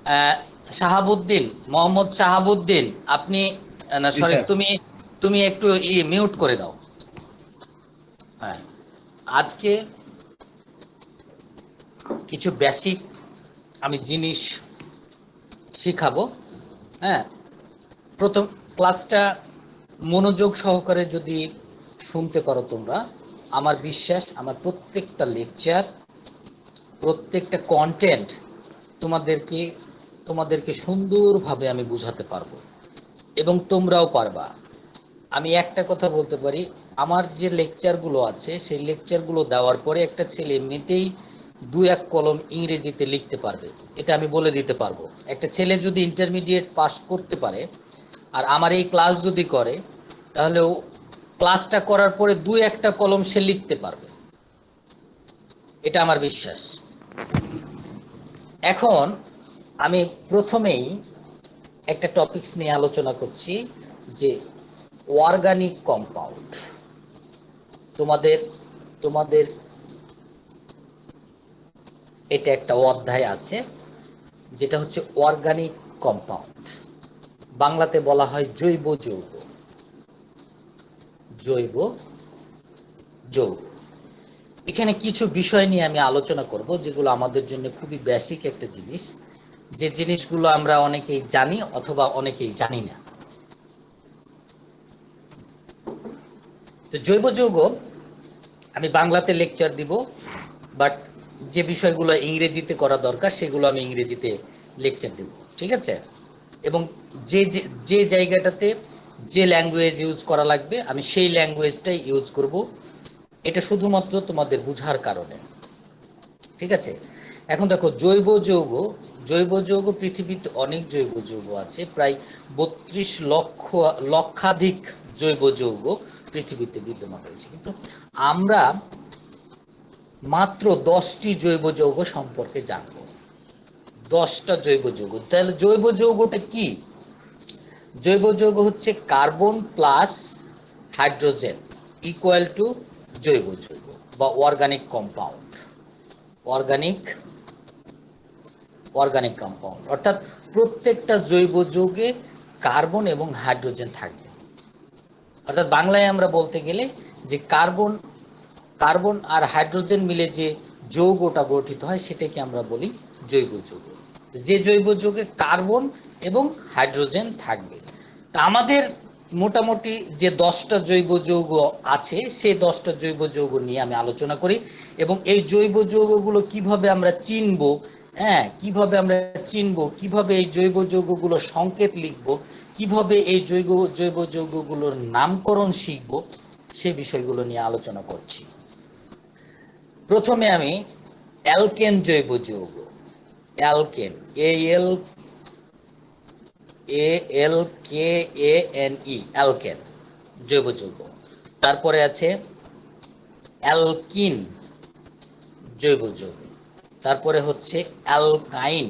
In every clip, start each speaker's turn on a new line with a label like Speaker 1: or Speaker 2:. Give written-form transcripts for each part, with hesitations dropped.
Speaker 1: আহ, শাহাবুদ্দিন, মোহাম্মদ শাহাবুদ্দিন, আপনি না
Speaker 2: জি
Speaker 1: sorry,
Speaker 2: sir.
Speaker 1: তুমি তুমি একটু মিউট করে দাও। হ্যাঁ, আজকে কিছু বেসিক আমি জিনিস শিখাবো। হ্যাঁ, প্রথম ক্লাসটা মনোযোগ সহকারে যদি শুনতে পারো তোমরা, আমার বিশ্বাস আমার প্রত্যেকটা লেকচার, প্রত্যেকটা কন্টেন্ট তোমাদেরকে তোমাদেরকে সুন্দরভাবে আমি বুঝাতে পারবো এবং তোমরাও পারবা। আমি একটা কথা বলতে পারি, আমার যে লেকচারগুলো আছে সেই লেকচারগুলো দেওয়ার পরে একটা ছেলে এমনিতেই দু এক কলম ইংরেজিতে লিখতে পারবে, এটা আমি বলে দিতে পারবো। একটা ছেলে যদি ইন্টারমিডিয়েট পাস করতে পারে আর আমার এই ক্লাস যদি করে, তাহলে ও ক্লাসটা করার পরে দু একটা কলম সে লিখতে পারবে, এটা আমার বিশ্বাস। এখন আমি প্রথমেই একটা টপিকস নিয়ে আলোচনা করছি, যে অর্গানিক কম্পাউন্ড। তোমাদের তোমাদের এটা একটা অধ্যায় আছে, যেটা হচ্ছে অর্গানিক কম্পাউন্ড। বাংলাতে বলা হয় জৈব যৌগ। জৈব যৌগ, এখানে কিছু বিষয় নিয়ে আমি আলোচনা করব যেগুলো আমাদের জন্য খুবই বেসিক একটা জিনিস, যে জিনিসগুলো আমরা অনেকেই জানি অথবা অনেকেই জানি না। তো জৈব যৌগ আমি বাংলাতে লেকচার দিব, বাট যে বিষয়গুলো ইংরেজিতে করা দরকার সেগুলো আমি ইংরেজিতে লেকচার দেব, ঠিক আছে? এবং যে যে যে জায়গাটাতে যে ল্যাঙ্গুয়েজ ইউজ করা লাগবে আমি সেই ল্যাঙ্গুয়েজটাই ইউজ করব, এটা শুধুমাত্র তোমাদের বুঝার কারণে, ঠিক আছে? এখন দেখো, জৈব যৌগ পৃথিবীতে অনেক জৈব যৌগ আছে, প্রায় 32 লক্ষাধিক জৈব যৌগ পৃথিবীতে বিদ্যমান রয়েছে, কিন্তু আমরা মাত্র 10টি জৈব যৌগ সম্পর্কে জানব। 10টা জৈব যৌগ, তাহলে জৈব যৌগটা কি? জৈব যৌগ হচ্ছে carbon plus hydrogen equal to জৈব যৌগ বা organic compound. Organic organic compound অর্থাৎ প্রত্যেকটা জৈব যৌগে কার্বন এবং হাইড্রোজেন থাকবে। অর্থাৎ বাংলায় আমরা বলতে গেলে যে কার্বন কার্বন আর হাইড্রোজেন মিলে যে যৌগটা গঠিত হয় সেটাকে আমরা বলি জৈব যৌগ। যে জৈব যৌগে কার্বন এবং হাইড্রোজেন থাকবে, তা আমাদের মোটামুটি যে 10টা জৈব যৌগ আছে সেই 10টা জৈব যৌগ নিয়ে আমি আলোচনা করি, এবং এই জৈব যৌগগুলো কিভাবে আমরা চিনব, হ্যাঁ কিভাবে আমরা চিনব, কিভাবে এই জৈব যৌগগুলো সংকেত লিখব, কিভাবে এই জৈব যৌগগুলোর নামকরণ শিখব, সে বিষয়গুলো নিয়ে আলোচনা করছি। প্রথমে আমি অ্যালকেন জৈব যৌগ, অ্যালকেন, ALKANE, অ্যালকেন জৈব যৌগ। তারপরে আছে অ্যালকিন জৈব যৌগ। তারপরে হচ্ছে অ্যালকাইন,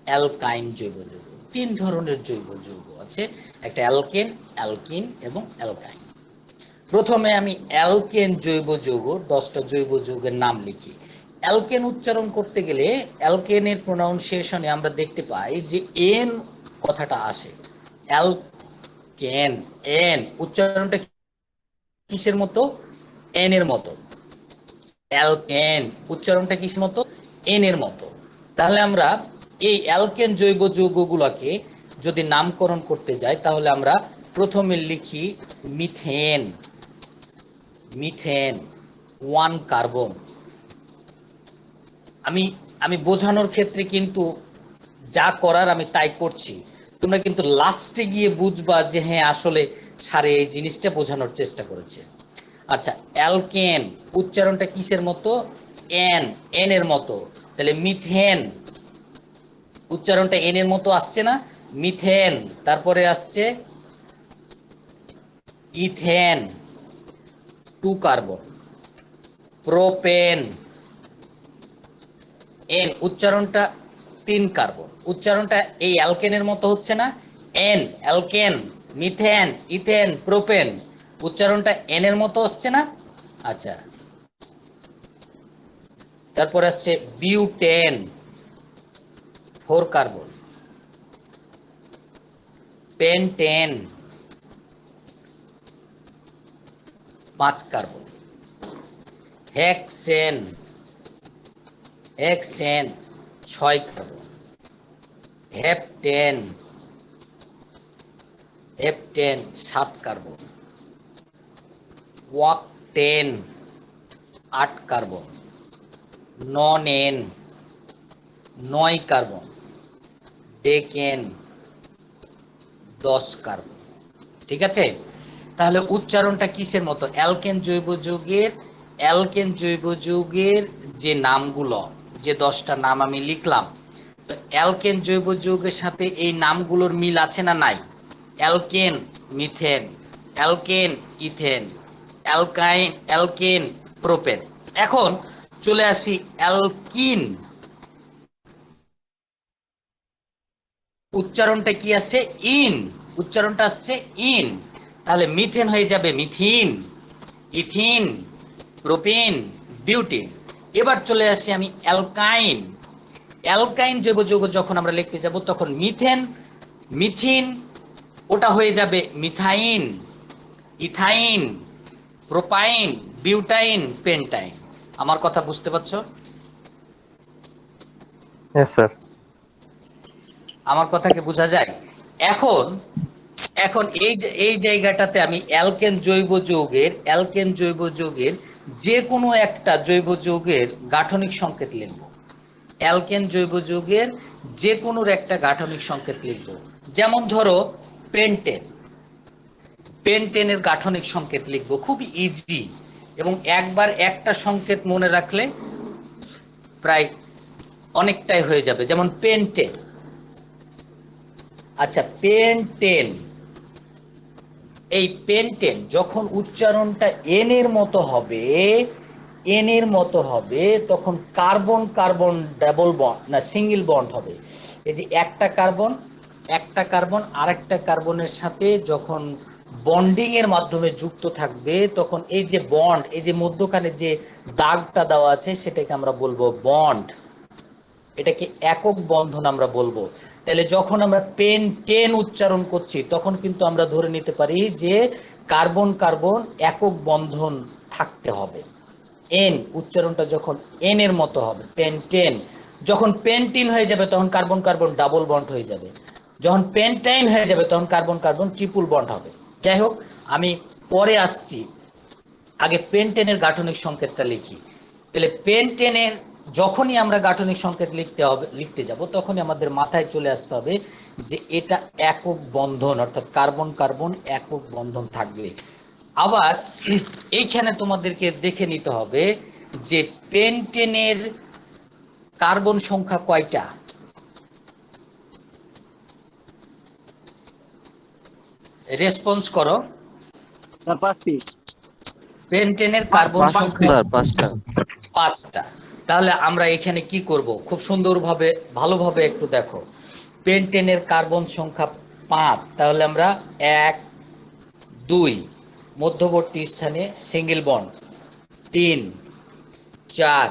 Speaker 1: অ্যালকাইন জৈব যৌগ। 3 ধরনের জৈব যৌগ আছে, একটা অ্যালকেন, অ্যালকিন এবং অ্যালকাইন। প্রথমে আমি অ্যালকেন জৈব যৌগ, 10টা জৈব যৌগের নাম লিখি। অ্যালকেন উচ্চারণ করতে গেলে অ্যালকেনের প্রোনাউন্সিয়েশনে আমরা দেখতে পাই যে এন কথাটা আসে। অ্যালকেন, এন উচ্চারণটা কিসের মতো? এন এর মতো। অ্যালকেন উচ্চারণটা কিসের মতো? এন এর মতো। তাহলে আমরা এই অ্যালকেন জৈব যৌগগুলোকে যদি নামকরণ করতে যাই, তাহলে আমরা প্রথমে লিখি মিথেন। Methane, 1 carbon. আমি আমি বোঝানোর ক্ষেত্রে কিন্তু যা করার আমি তাই করছি, তোমরা কিন্তু লাস্টে গিয়ে বুঝবা যে হ্যাঁ আসলে সারে এই জিনিসটা বোঝানোর চেষ্টা করেছে। আচ্ছা, অ্যালকেন উচ্চারণটা কিসের মতো? এন, এন এর মতো। তাহলে মিথেন উচ্চারণটা এন এর মতো আসছে না? মিথেন। তারপরে আসছে ইথেন, 2 কার্বন। প্রোপেন, এন উচ্চারণটা 3 কার্বন। উচ্চারণটা এই অ্যালকেনের মতো হচ্ছে না? Ane, alkane, methane, ethane, propane, উচ্চারণটা এন এর মতো হচ্ছে না? আচ্ছা, তারপর আসছে butane, 4 carbon, pentane 5 carbon, hexane 6 carbon, heptane 7 carbon, octane 8 carbon, nonane 9 carbon, decane 10 carbon. ঠিক আছে, তাহলে উচ্চারণটা কিসের মতো? অ্যালকেন জৈব যৌগের যে নামগুলো, যে 10টা নাম আমি লিখলাম, তো অ্যালকেন জৈব যৌগের সাথে এই নামগুলোর মিল আছে না নাই? Alkane methane, alkane ethane, alkane propane. এখন চলে আসি অ্যালকিন, উচ্চারণটা কি আছে? ইন, উচ্চারণটা আসছে ইন। তাহলে মিথেন হয়ে যাবে মিথিন, ইথিন, প্রোপিন, বিউটিন। এবার চলে আসি আমি অ্যালকাইন। অ্যালকাইন জৈব যৌগ যখন আমরা লিখতে যাব তখন মিথিন ওটা হয়ে যাবে methane, ethyne, propyne, butyne, pentyne. আমার কথা বুঝতে পারছো?
Speaker 2: Yes sir.
Speaker 1: আমার কথা কি বোঝা যায়? এখন এই জায়গাটাতে আমি অ্যালকেন জৈব যৌগের যে কোনো একটা জৈব যৌগের গাঠনিক সংকেত লিখব। অ্যালকেন জৈব যৌগের যে কোনো একটা গাঠনিক সংকেত লিখব। যেমন ধরো পেন্টেনের গাঠনিক সংকেত লিখব, খুব ইজি, এবং একবার একটা সংকেত মনে রাখলে প্রায় অনেকটাই হয়ে যাবে। যেমন পেন্টেন, আচ্ছা পেন্টেন, এই পেন্টেন যখন উচ্চারণটা এন এর মতো হবে তখন কার্বন কার্বন ডাবল বন্ড না সিঙ্গেল বন্ড হবে। এই যে একটা কার্বন আরেকটা কার্বনের সাথে যখন বন্ডিং এর মাধ্যমে যুক্ত থাকবে তখন এই যে বন্ড, এই যে মধ্যখানে যে দাগটা দেওয়া আছে সেটাকে আমরা বলবো বন্ড, এটাকে একক বন্ধন আমরা বলবো। তাহলে যখন আমরা পেন্টেন উচ্চারণ করছি তখন কিন্তু আমরা ধরে নিতে পারি যে কার্বন কার্বন একক বন্ধন থাকতে হবে। এন উচ্চারণটা যখন এন এর মতো হবে পেন্টেন, যখন পেন্টিন হয়ে যাবে তখন কার্বন কার্বন ডাবল বন্ড হয়ে যাবে, যখন পেন্টাইন হয়ে যাবে তখন কার্বন কার্বন ট্রিপল বন্ড হবে। যাই হোক, আমি পরে আসছি, আগে পেন্টেনের গাঠনিক সংকেতটা লিখি। তাহলে পেন্টেনের যখনই আমরা গাঠনিক সংকেত লিখতে যাব তখনই আমাদের মাথায় চলে আসতে হবে যে এটা একক বন্ধন, অর্থাৎ কার্বন কার্বন একক বন্ধন থাকবে। আবার এইখানে তোমাদেরকে দেখে নিতে হবে যে পেন্টেনের কার্বন সংখ্যা কয়টা? রেসপন্স করো। পেন্টেনের কার্বন সংখ্যা 5টা। তাহলে আমরা এখানে কি করব? খুব সুন্দরভাবে ভালোভাবে একটু দেখো। পেন্টেনের কার্বন সংখ্যা 5, তাহলে আমরা 1 2 মধ্যবর্তী স্থানে সিঙ্গেল বন্ড, 3 4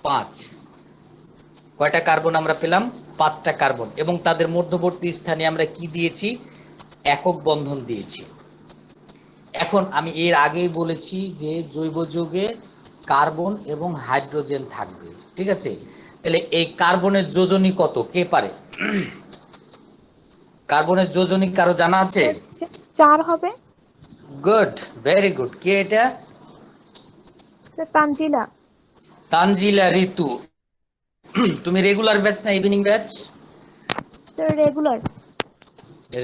Speaker 1: 5, কয়টা কার্বন আমরা পেলাম? 5টা কার্বন, এবং তাদের মধ্যবর্তী স্থানে আমরা কি দিয়েছি? একক বন্ধন দিয়েছি। এখন আমি এর আগেই বলেছি যে জৈব যৌগে কার্বন এবং হাইড্রোজেন থাকবে, ঠিক আছে? তাহলে এই কার্বনের যোজনী কত, কে পারে? কার্বনের যোজনী কারো জানা আছে?
Speaker 3: 4 হবে।
Speaker 1: Good, very good. কে এটা?
Speaker 3: স্যার
Speaker 1: তানজিলা ঋতু। তুমি রেগুলার ব্যাচ না ইভিনিং ব্যাচ?
Speaker 3: স্যার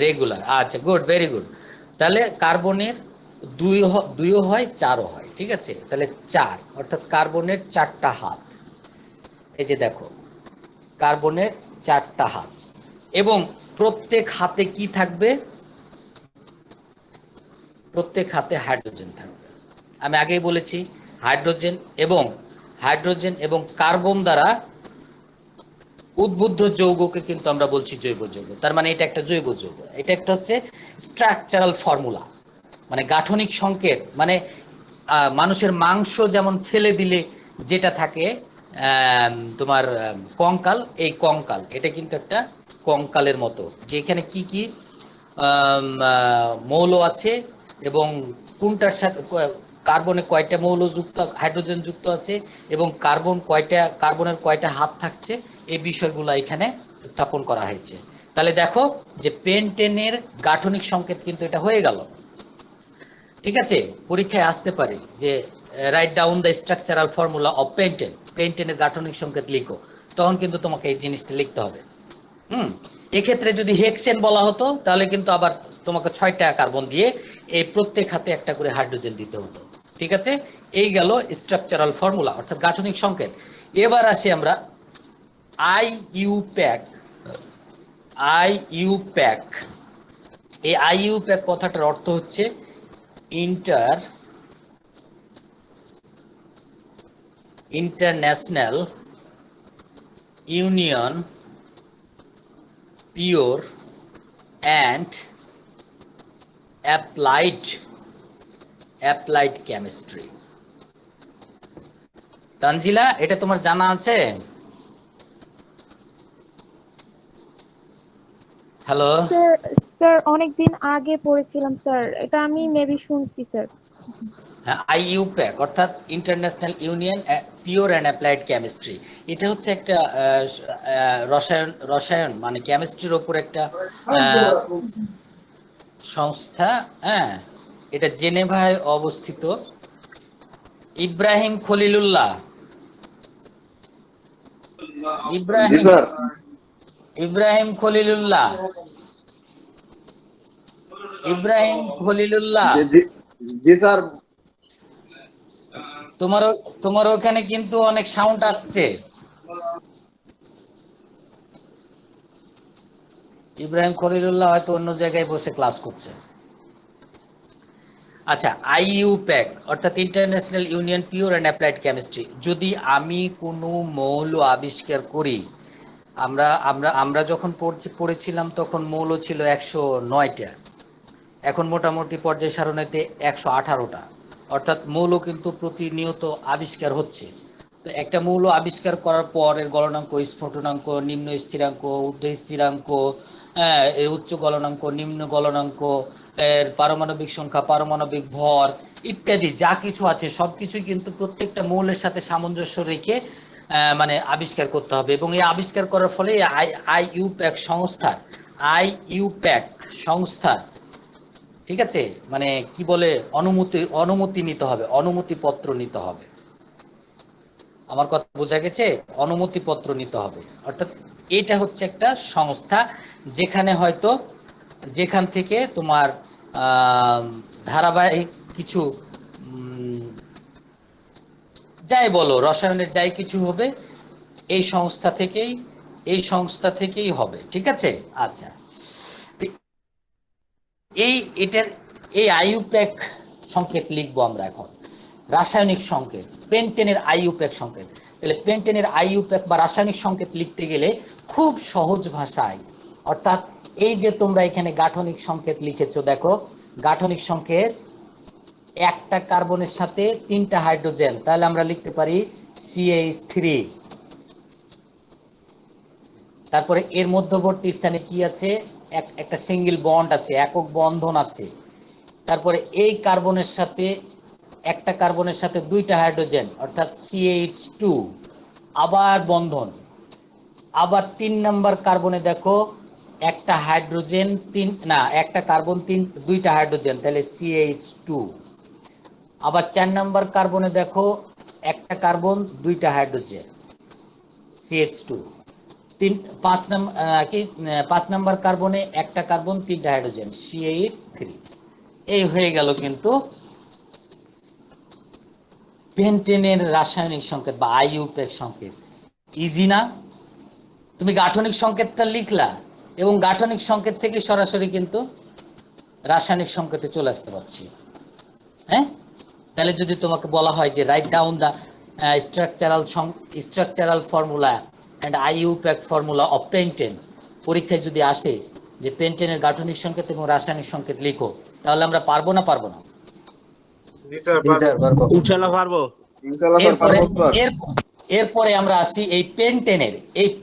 Speaker 1: রেগুলার, আচ্ছা গুড, ভেরি গুড। তাহলে কার্বনের 2ও হয় 4ও হয়, ঠিক আছে? তাহলে 4, অর্থাৎ কার্বনের 4টা হাত। এই যে দেখো, কার্বনের 4টা হাত, এবং প্রত্যেক হাতে কি থাকবে? প্রত্যেক হাতে হাইড্রোজেন থাকবে। আমি আগেই বলেছি হাইড্রোজেন এবং কার্বন দ্বারা উদ্বুদ্ধ যৌগকে কিন্তু আমরা বলছি জৈব যৌগ। তার মানে এটা একটা জৈব যৌগ, এটা একটা হচ্ছে স্ট্রাকচারাল ফর্মুলা, মানে গাঠনিক সংকেত। মানে মানুষের মাংস যেমন ফেলে দিলে যেটা থাকে তোমার কঙ্কাল, এই কঙ্কাল এটা কিন্তু একটা কঙ্কালের মতো, যে এখানে কি কি মৌল আছে এবং কোনটার সাথে কার্বনে কয়টা মৌল যুক্ত, হাইড্রোজেন যুক্ত আছে এবং কার্বনের কয়টা হাত থাকছে, এই বিষয়গুলো এখানে উত্থাপন করা হয়েছে। তাহলে দেখো যে পেন্টেনের গাঠনিক সংকেত কিন্তু এটা হয়ে গেল। ঠিক আছে, পরীক্ষায় আসতে পারে যে write down the structural formula of pentane, পেন্টেনের গাঠনিক সংকেত লিখো, তখন কিন্তু তোমাকে এই জিনিসটা লিখতে হবে। এক্ষেত্রে যদি হেক্সেন বলা হতো তাহলে কিন্তু আবার তোমাকে 6টা কার্বন দিয়ে এই প্রত্যেক হাতে একটা করে হাইড্রোজেন দিতে হতো। ঠিক আছে, এই গেল স্ট্রাকচারাল ফর্মুলা অর্থাৎ গাঠনিক সংকেত। এবার আসি আমরা IUPAC। IUPAC, এই IUPAC কথাটার অর্থ হচ্ছে international union pure and applied chemistry. Tanjila, এটা তোমার জানা আছে? হ্যালো
Speaker 3: স্যার, স্যার অনেকদিন আগে পড়েছিলাম স্যার, এটা আমি মেবি শুনছি স্যার।
Speaker 1: হ্যাঁ, IUPAC অর্থাৎ international union pure and applied chemistry. এটা হচ্ছে একটা রসায়ন মানে কেমিস্ট্রির ওপর একটা সংস্থা। হ্যাঁ, এটা জেনেভায় অবস্থিত। ইব্রাহিম খলিলুল্লাহ, ইব্রাহিম খলিলুল্লাহ, ইব্রাহিম খলিলুল্লাহ,
Speaker 2: জি স্যার।
Speaker 1: তোমার ওখানে কিন্তু অনেক সাউন্ড আসছে। ইব্রাহিম খলিলুল্লাহ হয়তো অন্য জায়গায় বসে ক্লাস করছে। আচ্ছা, IUPAC অর্থাৎ international union pure and applied chemistry. যদি আমি কোনো মৌল আবিষ্কার করি, আমরা আমরা আমরা যখন পড়েছিলাম তখন মৌল ছিল 109টা, এখন মোটামুটি পর্যায় সারণীতে 118টা, অর্থাৎ মৌল কিন্তু প্রতিনিয়ত আবিষ্কার হচ্ছে। তো একটা মৌল আবিষ্কার করার পর এর গলনাঙ্ক, স্ফুটনাঙ্ক, নিম্ন স্থিরাঙ্ক, ঊর্ধ্ব স্থিরাঙ্ক, এর উচ্চ গলনাঙ্ক, নিম্ন গলনাঙ্ক, এর পারমাণবিক সংখ্যা, পারমাণবিক ভর ইত্যাদি যা কিছু আছে সব কিছুই কিন্তু প্রত্যেকটা মৌলের সাথে সামঞ্জস্য রেখে মানে আবিষ্কার করতে হবে। এবং এই আবিষ্কার করার ফলে IUPAC সংস্থার ঠিক আছে, মানে কি বলে, অনুমতি নিতে হবে, অনুমতিপত্র নিতে হবে। আমার কথা বোঝা গেছে? অনুমতিপত্র নিতে হবে, অর্থাৎ এটা হচ্ছে একটা সংস্থা যেখান থেকে তোমার ধারাবাহিক কিছু যাই বলো, রসায়নের যাই কিছু হবে এই সংস্থা থেকেই হবে। ঠিক আছে, আচ্ছা, এই IUPAC সংকেত লিখবো আমরা এখন, রাসায়নিক সংকেত, পেন্টেনের IUPAC সংকেত। তাহলে পেন্টেনের IUPAC বা রাসায়নিক সংকেত লিখতে গেলে খুব সহজ ভাষায়, অর্থাৎ এই যে তোমরা এখানে গাঠনিক সংকেত লিখেছো, দেখো গাঠনিক সংকেত, একটা কার্বনের সাথে 3টা হাইড্রোজেন, তাহলে আমরা লিখতে পারি CH3। তারপরে এর মধ্যবর্তী স্থানে কি আছে, একটা সিঙ্গেল বন্ড আছে, একক বন্ধন আছে। তারপরে এই কার্বনের সাথে, একটা কার্বনের সাথে 2টা হাইড্রোজেন অর্থাৎ CH2, আবার বন্ধন। আবার 3 নম্বর কার্বনে দেখো একটা হাইড্রোজেন, একটা কার্বন 2টা হাইড্রোজেন, তাহলে CH2। আবার 4 নম্বর কার্বনে দেখো একটা কার্বন 2টা হাইড্রোজেন, CH2। 5 নম্বর কার্বনে একটা কার্বন 3টা হাইড্রোজেন, CH3। এই হয়ে গেল কিন্তু পেন্টেনের রাসায়নিক সংকেত বা IUPAC সংকেত। ইজি না? তুমি গাঠনিক সংকেতটা লিখলা এবং গাঠনিক সংকেত থেকে সরাসরি কিন্তু রাসায়নিক সংকেতে চলে আসতে পারছি। হ্যাঁ, তাহলে যদি তোমাকে বলা হয় যে write down the structural formula and IUPAC formula of pentane, পরীক্ষায় যদি আসে যে পেন্টেনের গাঠনিক সংকেত এবং রাসায়নিক সংকেত লিখো, তাহলে আমরা পারবো না? পারবো না?
Speaker 2: জি স্যার, পারবো। ইনশাআল্লাহ পারবো। ইনশাআল্লাহ পারবো স্যার।
Speaker 1: এরপরে আমরা আসি এই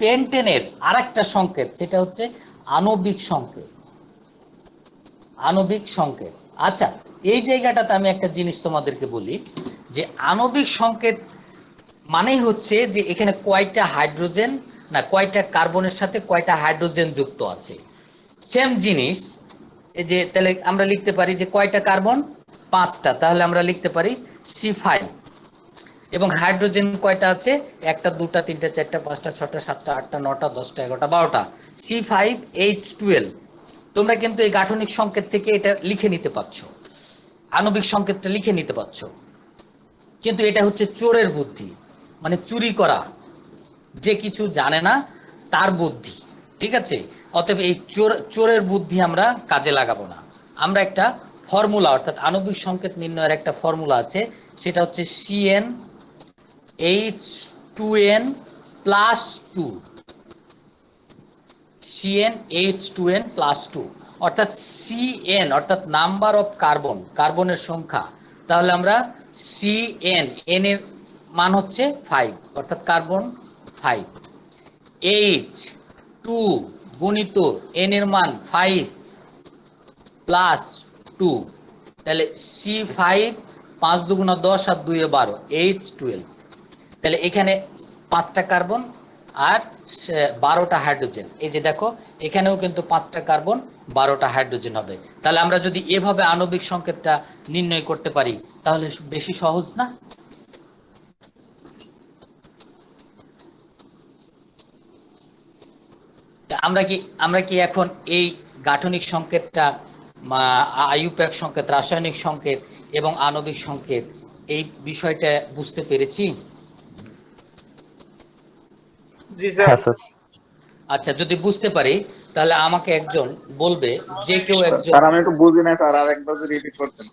Speaker 1: পেন্টেনের আরেকটা সংকেত, সেটা হচ্ছে আণবিক সংকেত। আণবিক সংকেত। আচ্ছা, এই জায়গাটাতে আমি একটা জিনিস তোমাদেরকে বলি, যে আণবিক সংকেত মানেই হচ্ছে যে এখানে কয়টা হাইড্রোজেন না কয়টা কার্বনের সাথে কয়টা হাইড্রোজেন যুক্ত আছে। সেম জিনিস, এই যে তাহলে আমরা লিখতে পারি যে কয়টা কার্বন, 5টা, তাহলে আমরা লিখতে পারি C5। এবং হাইড্রোজেন কয়টা আছে, 1টা 2টা 3টা 4টা 5টা 6টা 7টা 8টা 9টা 10টা 11টা 12টা, C5H12। তোমরা কিন্তু এই গাঠনিক সংকেত থেকে এটা লিখে নিতে পারছো, আণবিক সংকেতটা লিখে নিতে পারছো। কিন্তু এটা হচ্ছে চোরের বুদ্ধি, মানে চুরি করা, যে কিছু জানে না তার বুদ্ধি, ঠিক আছে। অতএব এই চোরের বুদ্ধি আমরা কাজে লাগাবো না। আমরা একটা ফর্মুলা, অর্থাৎ আণবিক সংকেত নির্ণয়ের একটা ফর্মুলা আছে, সেটা হচ্ছে CnH2n প্লাস 2, CnH2n প্লাস 2, অর্থাৎ Cn অর্থাৎ নাম্বার অফ কার্বন, কার্বনের সংখ্যা। তাহলে আমরা Cn, n এর মান হচ্ছে 5, অর্থাৎ কার্বন 5, H2 গুণিত n এর মান 5 প্লাস 2, তাহলে C5, 5 দুগুণা 10 আর 2 এ 12, H12। তাহলে এখানে 5টা কার্বন আর 12টা হাইড্রোজেন। এই যে দেখো, এখানেও কিন্তু 5টা কার্বন 12টা হাইড্রোজেন হবে। তাহলে আমরা যদি এভাবে আণবিক সংকেতটা নির্ণয় করতে পারি, তাহলে বেশি সহজ না? আমরা কি এখন এই গাঠনিক সংকেতটা, আইইউপ্যাক সংকেত, রাসায়নিক সংকেত এবং আণবিক সংকেত, এই বিষয়টা বুঝতে পেরেছি?
Speaker 2: জি স্যার।
Speaker 1: আচ্ছা, যদি বুঝতে পারি তাহলে আমাকে একজন বলবে, যে কেউ একজন।
Speaker 2: স্যার আমি একটু বুঝি না স্যার, আরেকবার যদি রিপিট করতেন।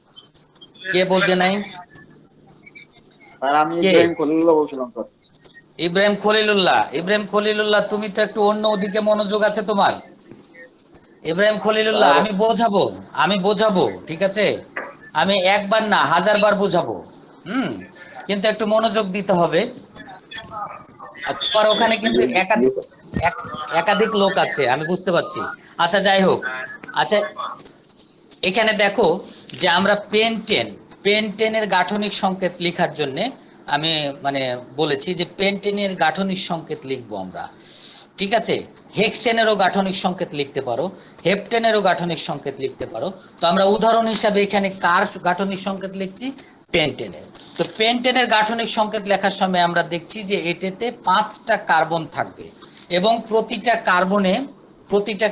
Speaker 1: কে বলতে নাই?
Speaker 2: স্যার আমি ইব্রাহিম খলিলুল্লাহ বলছিলাম স্যার।
Speaker 1: ইব্রাহিম খলিলুল্লাহ। ইব্রাহিম খলিলুল্লাহ, তুমি তো একটু অন্য ওদিকে মনোযোগ আছে তোমার। ইব্রাহিম খলিলুল্লাহ, আমি বোঝাবো, ঠিক আছে, আমি একবার না 1000 বার বোঝাবো, কিন্তু একটু মনোযোগ দিতে হবে। আর তোমার ওখানে কিন্তু একাধিক লোক আছে, আমি বুঝতে পারছি। আচ্ছা, যাই হোক। আচ্ছা, এখানে দেখো যে আমরা পেন্টেনের গাঠনিক সংকেত লেখার জন্য আমি বলেছি যে পেন্টেনের গাঠনিক সংকেত লিখবো আমরা, ঠিক আছে। হেক্সেনেরও গাঠনিক সংকেত লিখতে পারো, হেপটেনেরও গাঠনিক সংকেত লিখতে পারো। তো আমরা উদাহরণ হিসাবে এখানে কার গাঠনিক সংকেত লিখছি? পেন্টেনের। তো পেন্টেনের গাঠনিক সংকেত লেখার সময় আমরা দেখছি যে এটাতে 5টা কার্বন থাকবে এবং প্রতিটা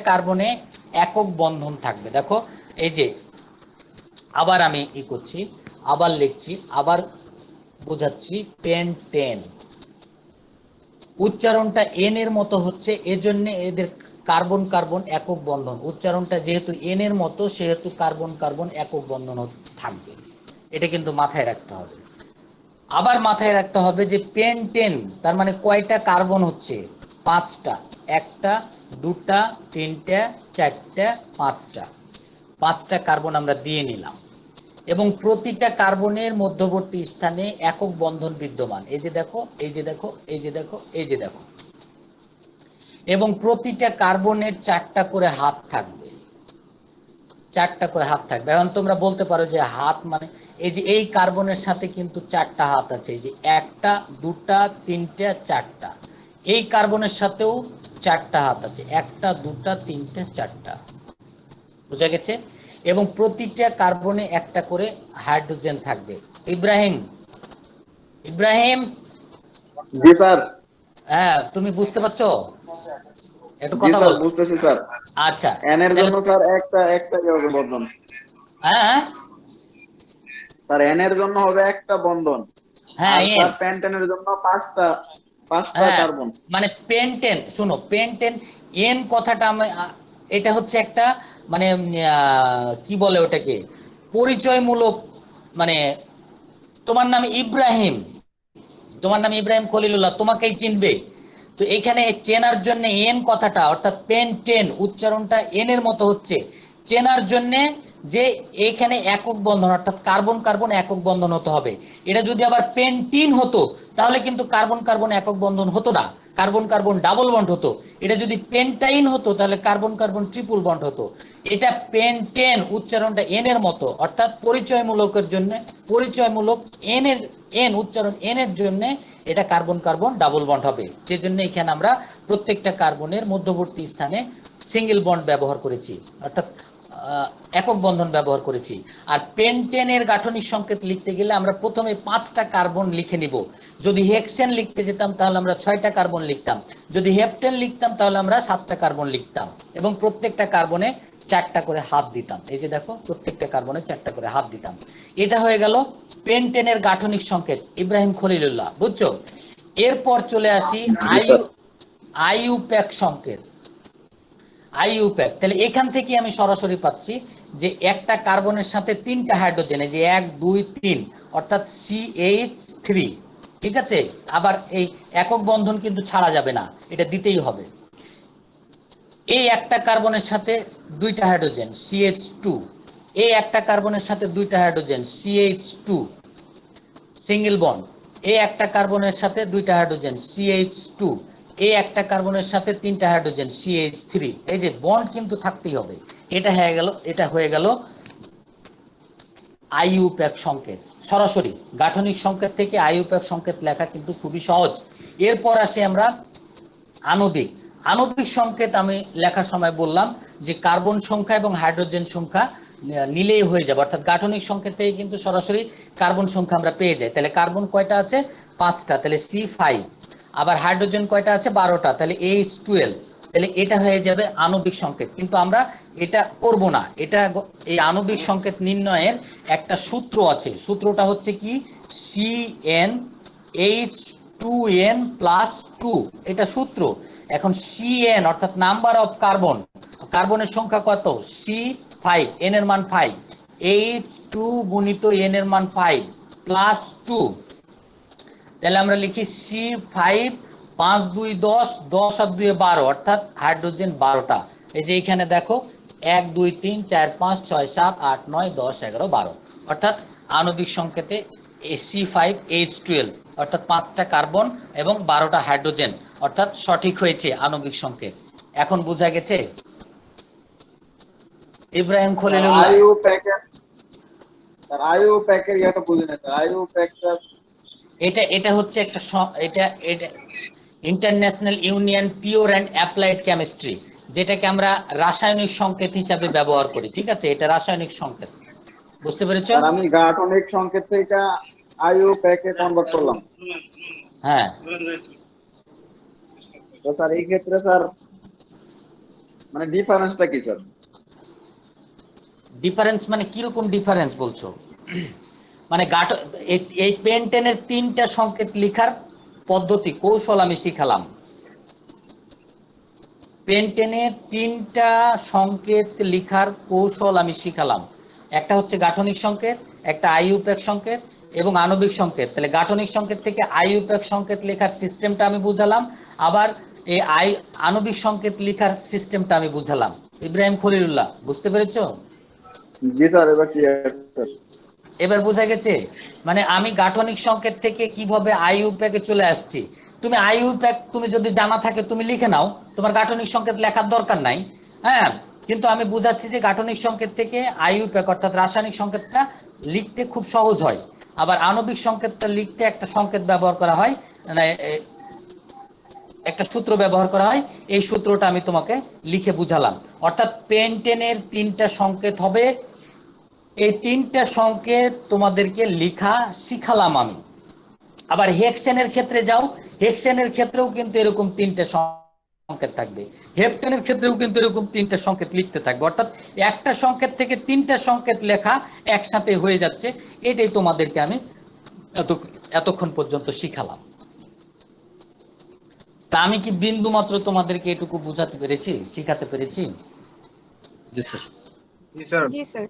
Speaker 1: কার্বনে একক বন্ধন থাকবে। দেখো, এই যে আবার আমি করছি, আবার লিখছি, আবার বোঝাচ্ছি। পেন্টেন উচ্চারণটা এন এর মতো হচ্ছে, এজন্য এদের কার্বন কার্বন একক বন্ধন। উচ্চারণটা যেহেতু এন এর মতো, সেহেতু কার্বন কার্বন একক বন্ধন থাকবে। এটা কিন্তু মাথায় রাখতে হবে। আবার মাথায় রাখতে হবে যে পেন্টেন তার মানে কয়টা কার্বন হচ্ছে? 5টা। 1টা 2টা 3টা 4টা 5টা কার্বন আমরা দিয়ে নিলাম। এবং প্রতিটা কার্বনের মধ্যবর্তী স্থানে একক বন্ধন বিদ্যমান। এই যে দেখো, এই যে দেখো, এই যে দেখো, এই যে দেখো। এবং প্রতিটা কার্বনের 4টা করে হাত থাকবে, 4টা করে হাত থাকবে। এখন তোমরা বলতে পারো যে হাত মানে, এই যে এই কার্বনের সাথে কিন্তু 4টা হাত আছে, এই যে 1টা 2টা 3টা 4টা। এই কার্বনের সাথেও 4টা হাত আছে, 1টা 2টা 3টা 4টা। বুঝা গেছে? এবং প্রতিটা কার্বনে 1টা করে হাইড্রোজেন থাকবে। ইব্রাহিম
Speaker 2: জি স্যার।
Speaker 1: হ্যাঁ, তুমি বুঝতে পারছো? একটু
Speaker 2: জি
Speaker 1: কথা
Speaker 2: স্যার,
Speaker 1: বলো।
Speaker 2: বুঝতেছি স্যার।
Speaker 1: আচ্টা,
Speaker 2: এন এর জন্য স্যার একটা হবে বন্ধন।
Speaker 1: হ্যাঁ
Speaker 2: স্যার এন এর জন্য হবে একটা বন্ধন।
Speaker 1: হ্যাঁ,
Speaker 2: আর
Speaker 1: এন,
Speaker 2: স্যার পেন্টেনের জন্য 5টা
Speaker 1: হ্যাঁ,
Speaker 2: কার্বন।
Speaker 1: মানে পেন্টেন, শোনো, পেন্টেন এন কথাটা আমি, এটা হচ্ছে একটা মানে কি বলে ওটাকে, পরিচয়মূলক। মানে তোমার নাম ইব্রাহিম, খলিলুল্লাহ, তোমাকেই চিনবে। তো এখানে চেনার জন্য এন কথাটা, অর্থাৎ পেন্টেন উচ্চারণটা এন এর মতো হচ্ছে, চেনার জন্য যে এখানে একক বন্ধন অর্থাৎ কার্বন কার্বন একক বন্ধন হতে হবে। এটা যদি আবার পেন্টিন হতো তাহলে কিন্তু কার্বন কার্বন একক বন্ধন হতো না, কার্বন কার্বন ডাবল বন্ড হতো। এটা যদি পেন্টাইন হতো তাহলে কার্বন কার্বন ট্রিপল বন্ড হতো। এটা পেন্টেন, উচ্চারণটা এন এর মতো, অর্থাৎ পরিচয়মূলকের জন্য, পরিচয়মূলক এন এর, এন উচ্চারণ এন এর জন্য এটা কার্বন কার্বন ডাবল বন্ড হবে। সেজন্য এখানে আমরা প্রত্যেকটা কার্বনের মধ্যবর্তী স্থানে সিঙ্গেল বন্ড ব্যবহার করেছি, অর্থাৎ একক বন্ধন ব্যবহার করেছি। আর পেন্টেনের গাঠনিক সংকেত লিখতে গেলে আমরা প্রথমে 5টা কার্বন লিখে নিব। যদি হেক্সেন লিখতে যেতাম তাহলে আমরা 6টা কার্বন লিখতাম, যদি হেপ্টেন লিখতাম তাহলে আমরা 7টা কার্বন লিখতাম, এবং প্রত্যেকটা কার্বনে 4টা করে হাত দিতাম। এই যে দেখো, প্রত্যেকটা কার্বনে 4টা করে হাত দিতাম। এটা হয়ে গেল পেন্টেনের গাঠনিক সংকেত, ইব্রাহিম খলিলুল্লাহ, বুঝছো? এরপর চলে আসি আইইউপ্যাক সংকেত। আইইউপ্যাক, তাহলে এখান থেকে আমি সরাসরি পাচ্ছি যে একটা কার্বনের সাথে 3টা হাইড্রোজেন, এই যে 1 2 3, অর্থাৎ CH3, ঠিক আছে? আবার এই একক বন্ধন কিন্তু ছাড়া যাবে না, এটা দিতেই হবে। এই একটা কার্বনের সাথে 2টা হাইড্রোজেন CH2, এই একটা কার্বনের সাথে 2টা হাইড্রোজেন CH2 সিঙ্গেল বন্ড, এই একটা কার্বনের সাথে 2টা হাইড্রোজেন CH2, এই একটা কার্বনের সাথে 3টা হাইড্রোজেন CH3। এই যে বন্ড কিন্তু থাকতেই হবে। এটা হয়ে গেল আইইউপ্যাক সংকেত। সরাসরি গাঠনিক সংকেত থেকে আইইউপ্যাক সংকেত লেখা কিন্তু খুবই সহজ। এরপর আসি আমরা আণবিক। আণবিক সংকেত আমি লেখার সময় বললাম যে কার্বন সংখ্যা এবং হাইড্রোজেন সংখ্যা নিলেই হয়ে যাবে, অর্থাৎ গাঠনিক সংকেত থেকে কিন্তু সরাসরি কার্বন সংখ্যা আমরা পেয়ে যাই। তাহলে কার্বন কয়টা আছে? 5টা, তাহলে C5। আবার হাইড্রোজেন কয়টা আছে? 12টা, তাহলে H12। তাহলে এটা হয়ে যাবে আণবিক সংকেত। কিন্তু আমরা এটা করব না, এটা এই আণবিক সংকেত নির্ণয়ের একটা সূত্র আছে। সূত্রটা হচ্ছে কি? CnH2n+2, এটা সূত্র। এখন Cn অর্থাৎ নাম্বার অফ কার্বন, কার্বনের সংখ্যা কত? C5, n এর মান 5, H2 গুণিত n এর মান 5 প্লাস 2। তাহলে আমরা লিখি C5, 5 2 10, 10 আর 2 12, অর্থাৎ হাইড্রোজেন 12টা। এই যে এখানে দেখো 1 2 3 4 5 6 7 8 9 10 11 12, অর্থাৎ আণবিক সংকেতে C5H12, অর্থাৎ 5টা কার্বন এবং 12টা হাইড্রোজেন, অর্থাৎ সঠিক হয়েছে আণবিক সংকেত। এখন বোঝা গেছে? ইব্রাহিম খলিলুল্লাহ,
Speaker 2: আইইউপ্যাকের এটা বুঝে না। আইইউপ্যাকটা
Speaker 1: এটা হচ্ছে একটা এটা international union pure and applied chemistry, যেটাকে আমরা রাসায়নিক সংকেত হিসাবে ব্যবহার করি, ঠিক আছে? এটা রাসায়নিক সংকেত, বুঝতে পেরেছো?
Speaker 2: আমি গাঠনিক সংকেত থেকে আইইউপ্যাকে কনভার্ট করলাম।
Speaker 1: হ্যাঁ,
Speaker 2: তো স্যার এই ক্ষেত্রে স্যার মানে ডিফারেন্সটা কি স্যার?
Speaker 1: ডিফারেন্স মানে কিরকম ডিফারেন্স বলছো? মানে এই পেন্টেনের 3টা সংকেত লেখার পদ্ধতি, কৌশল আমি শিখালাম। পেন্টেনের 3টা সংকেত লেখার কৌশল আমি শিখালাম। একটা হচ্ছে গাঠনিক সংকেত, একটা আইইউপ্যাক সংকেত এবং আণবিক সংকেত। তাহলে গাঠনিক সংকেত থেকে আইইউপ্যাক সংকেত লেখার সিস্টেমটা আমি বুঝালাম, আবার এই আণবিক সংকেত লেখার সিস্টেমটা আমি বুঝালাম। ইব্রাহিম খলিলুল্লাহ, বুঝতে পেরেছো?
Speaker 2: জি স্যার, এবার ক্লিয়ার স্যার।
Speaker 1: এবার বোঝা গেছে? মানে আমি গাঠনিক সংকেত থেকে কিভাবে আইইউপ্যাকে চলে আসছি। তুমি আইইউপ্যাক তুমি যদি জানা থাকে তুমি লিখে নাও, তোমার গাঠনিক সংকেত লেখার দরকার নাই। হ্যাঁ, কিন্তু আমি বুঝাচ্ছি যে গাঠনিক সংকেত থেকে আইইউপ্যাক অর্থাৎ রাসায়নিক সংকেতটা লিখতে খুব সহজ হয়। আবার আণবিক সংকেতটা লিখতে একটা সংকেত ব্যবহার করা হয়, মানে একটা সূত্র ব্যবহার করা হয়। এই সূত্রটা আমি তোমাকে লিখে বুঝালাম। অর্থাৎ পেন্টেনের 3টা সংকেত হবে, এই 3টা সংকেত তোমাদেরকে লেখা শিখালাম আমি। আবার হেক্সেনের ক্ষেত্রে যাও, হেক্সেনের ক্ষেত্রেও কিন্তু এরকম 3টে সংকেত থাকবে, হেপ্টেনের ক্ষেত্রেও কিন্তু এরকম 3টে সংকেত লিখতে থাকবে। অর্থাৎ একটা সংকেত থেকে 3টা সংকেত লেখা একসাথে হয়ে যাচ্ছে। এটাই তোমাদেরকে আমি এতক্ষণ পর্যন্ত শিখালাম। তা আমি কি বিন্দু মাত্র তোমাদেরকে এটুকু বুঝাতে পেরেছি, শিখাতে পেরেছি?
Speaker 4: জি স্যার।
Speaker 3: জি স্যার।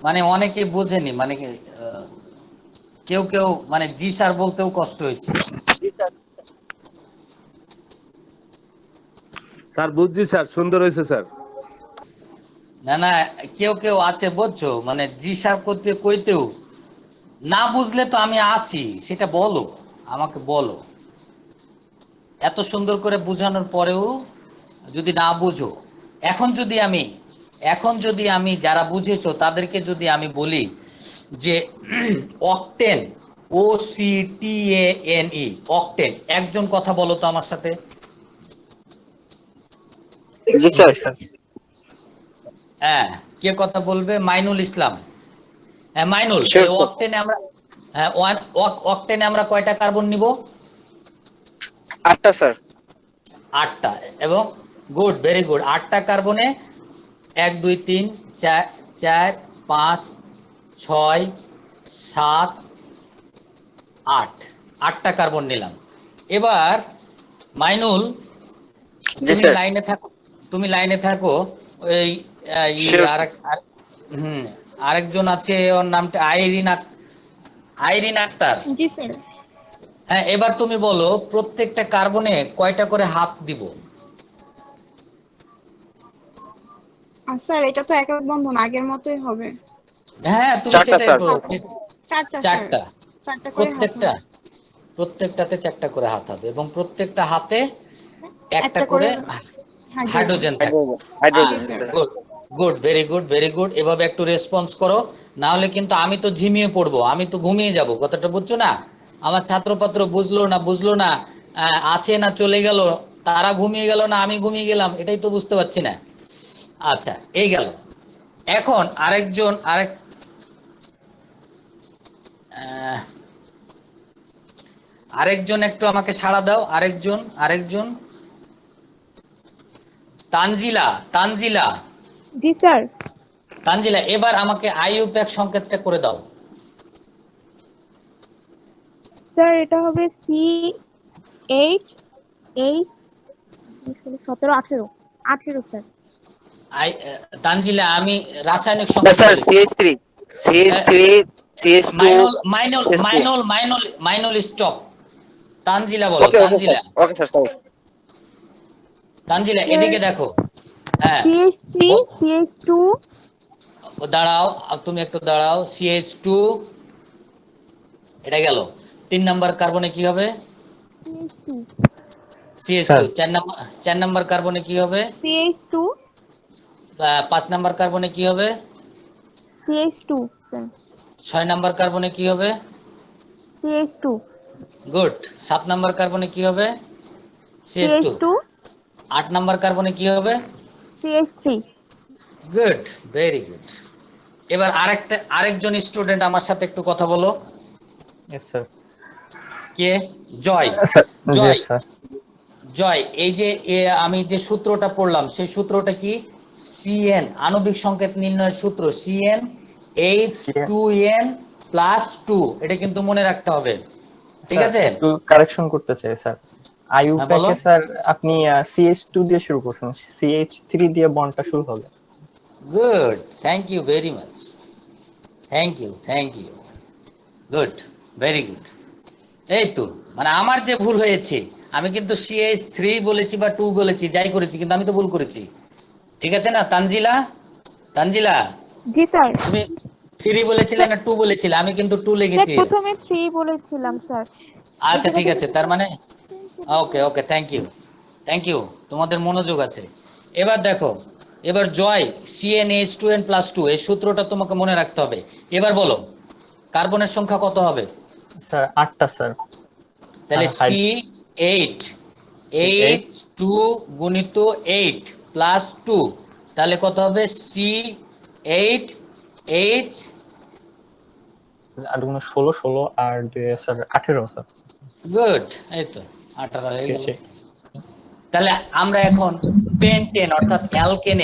Speaker 1: মানে অনেকে বোঝেনি, মানে কেউ কেউ মানে জি স্যার বলতেও কষ্ট হয়েছে।
Speaker 5: স্যার বুঝছি স্যার, সুন্দর হয়েছে স্যার।
Speaker 1: না না, কেউ কেউ আছে বুঝছো, মানে জি স্যার করতে কইতেও না বুঝলে তো আমি আছি, সেটা বলো, আমাকে বলো। এত সুন্দর করে বোঝানোর পরেও যদি না বুঝো, এখন যদি আমি যারা বুঝেছো তাদেরকে যদি আমি বলি যে অকটেন, OCTANE, অকটেন, একজন কথা বলো তো আমার সাথে।
Speaker 4: জি স্যার।
Speaker 1: হ্যাঁ, কে কথা বলবে? মাইনুল ইসলাম। হ্যাঁ মাইনুল,
Speaker 4: Sure,
Speaker 1: এই
Speaker 4: sir.
Speaker 1: অকটেনে আমরা, হ্যাঁ অকটেনে আমরা কয়টা কার্বন নিব?
Speaker 4: 8টা স্যার।
Speaker 1: 8টা। এবং গুড, ভেরি গুড। 8টা কার্বনে 1 2 3 4 4 5 6 7 8, 8টা কার্বন নিলাম। এবার মাইনুল,
Speaker 4: জি
Speaker 1: তুমি
Speaker 4: স্যার।
Speaker 1: লাইনে থাকো, তুমি লাইনে থাকো। ওই
Speaker 4: Sure, sir.
Speaker 1: আরেকজন আছে, ওর নামটা আইরিন আক্তার।
Speaker 3: জি স্যার।
Speaker 1: হ্যাঁ, এবার তুমি বলো প্রত্যেকটা কার্বনে কয়টা করে হাত দিব?
Speaker 6: স্যার এটা তো একক বন্ধন আগের মতোই হবে।
Speaker 1: হ্যাঁ, তুমি
Speaker 4: 4টা
Speaker 1: সেটাই
Speaker 4: স্যার।
Speaker 1: তো।
Speaker 6: চারটা স্যার,
Speaker 1: 4টা,
Speaker 6: চারটা করে হাত হবে।
Speaker 1: প্রত্যেকটাতে 4টা করে হাত হবে, এবং প্রত্যেকটা হাতে একটা
Speaker 6: একটা
Speaker 1: করে
Speaker 6: হাইড্রোজেন।
Speaker 1: হাইড্রোজেন থাকবে।
Speaker 4: হাইড্রোজেন
Speaker 6: জি, sir.
Speaker 4: Sir.
Speaker 1: Good good, very good, very good. এভাবে একটু রেসপন্স করো, না হলে কিন্তু আমি তো ঝিমিয়ে পড়বো, আমি তো ঘুমিয়ে যাব। কথাটা বুঝছো না? আমার ছাত্রপাত্র বুঝলো না, আছে না চলে গেল, তারা ঘুমিয়ে গেল না আমি ঘুমিয়ে গেলাম, এটাই তো বুঝতে পারছি না। আচ্ছা, এই গেল। এখন আরেকজন একটু আমাকে সাড়া দাও। আরেকজন তানজিলা।
Speaker 3: জি স্যার।
Speaker 1: তানজিলা, এবার আমাকে IUPAC সংকেতটা করে দাও।
Speaker 3: স্যার এটা হবে C8H 17 18 18 স্যার।
Speaker 1: তানজিলা, আমি রাসায়নিক
Speaker 4: না
Speaker 1: সংকেত
Speaker 4: স্যার,
Speaker 1: বলেছি।
Speaker 4: CH3 CH3 CH2
Speaker 1: Mainul stop. Tanzila বলো,
Speaker 4: okay okay sir. Okay sir sorry.
Speaker 1: Tanzila এদিকে দেখো। হ্যাঁ,
Speaker 3: CH3 CH2
Speaker 1: দাঁড়াও, তুমি একটু দাঁড়াও। CH2, এটা গেল। 3 নাম্বার কার্বনে কি হবে?
Speaker 3: CH2
Speaker 1: CH2। 4 নাম্বার কার্বনে কি হবে?
Speaker 3: CH2
Speaker 1: 5 নাম্বার কার্বনে কি হবে?
Speaker 3: CH2 sir.
Speaker 1: 6 নাম্বার কার্বনে কি হবে?
Speaker 3: CH2
Speaker 1: good. 7 নাম্বার কার্বনে কি হবে? CH2।
Speaker 3: CH2
Speaker 1: 8 নাম্বার কার্বনে কি হবে?
Speaker 3: CH3
Speaker 1: good, very good. এবার আরেকজন স্টুডেন্ট আমার সাথে একটু কথা বলো।
Speaker 7: Yes, sir.
Speaker 1: কে? জয়।
Speaker 7: Sir.
Speaker 1: জয়,
Speaker 7: Yes, sir.
Speaker 1: জয়, এই যে আমি যে সূত্রটা পড়লাম, সেই সূত্রটা কি? CN, আণবিক সংকেত নির্ণয়ের সূত্র CnH2n +2। এটা কিন্তু মনে রাখতে হবে, ঠিক
Speaker 7: Sir,
Speaker 1: আছে?
Speaker 7: একটু কারেকশন করতে চাই স্যার। IUPAC
Speaker 1: বলো।
Speaker 7: এ স্যার আপনি CH2 দিয়ে শুরু করছেন, CH3 দিয়ে বন্ডটা শুরু হবে।
Speaker 1: Good, thank you very much. Thank you. Good, very good. এই তো, মানে আমার যে ভুল হয়েছে, আমি কিন্তু CH3 বলেছি বা 2 বলেছি, যাই করেছি, কিন্তু আমি তো ভুল করেছি, ঠিক আছে না? তানজিলা,
Speaker 3: জি স্যার।
Speaker 1: তুমি 3 বলেছিলে না 2 বলেছিলে? আমি কিন্তু 2
Speaker 3: স্যার
Speaker 1: লিখেছি।
Speaker 3: প্রথমে 3 বলেছিলাম স্যার।
Speaker 1: আচ্ছা ঠিক আছে, তার মানে ওকে, থ্যাংক ইউ, তোমাদের মনোযোগ আছে। এবার দেখো, এবার জয়, CnH2n+2, এই সূত্রটা তোমাকে মনে রাখতে হবে। এবার বলো কার্বনের সংখ্যা কত হবে?
Speaker 7: স্যার 8টা স্যার।
Speaker 1: তাহলে
Speaker 7: আর হাইড-
Speaker 1: C8H2 গুণিত 8 +2, তাহলে কত হবে? C8H।
Speaker 7: আর 16 16 আর 2 স্যার 18 স্যার।
Speaker 1: গুড, এই তো 18 হয়ে গেল।
Speaker 7: CH8
Speaker 1: তাহলে আমরা এখন পেন্টেন অর্থাৎ অ্যালকেন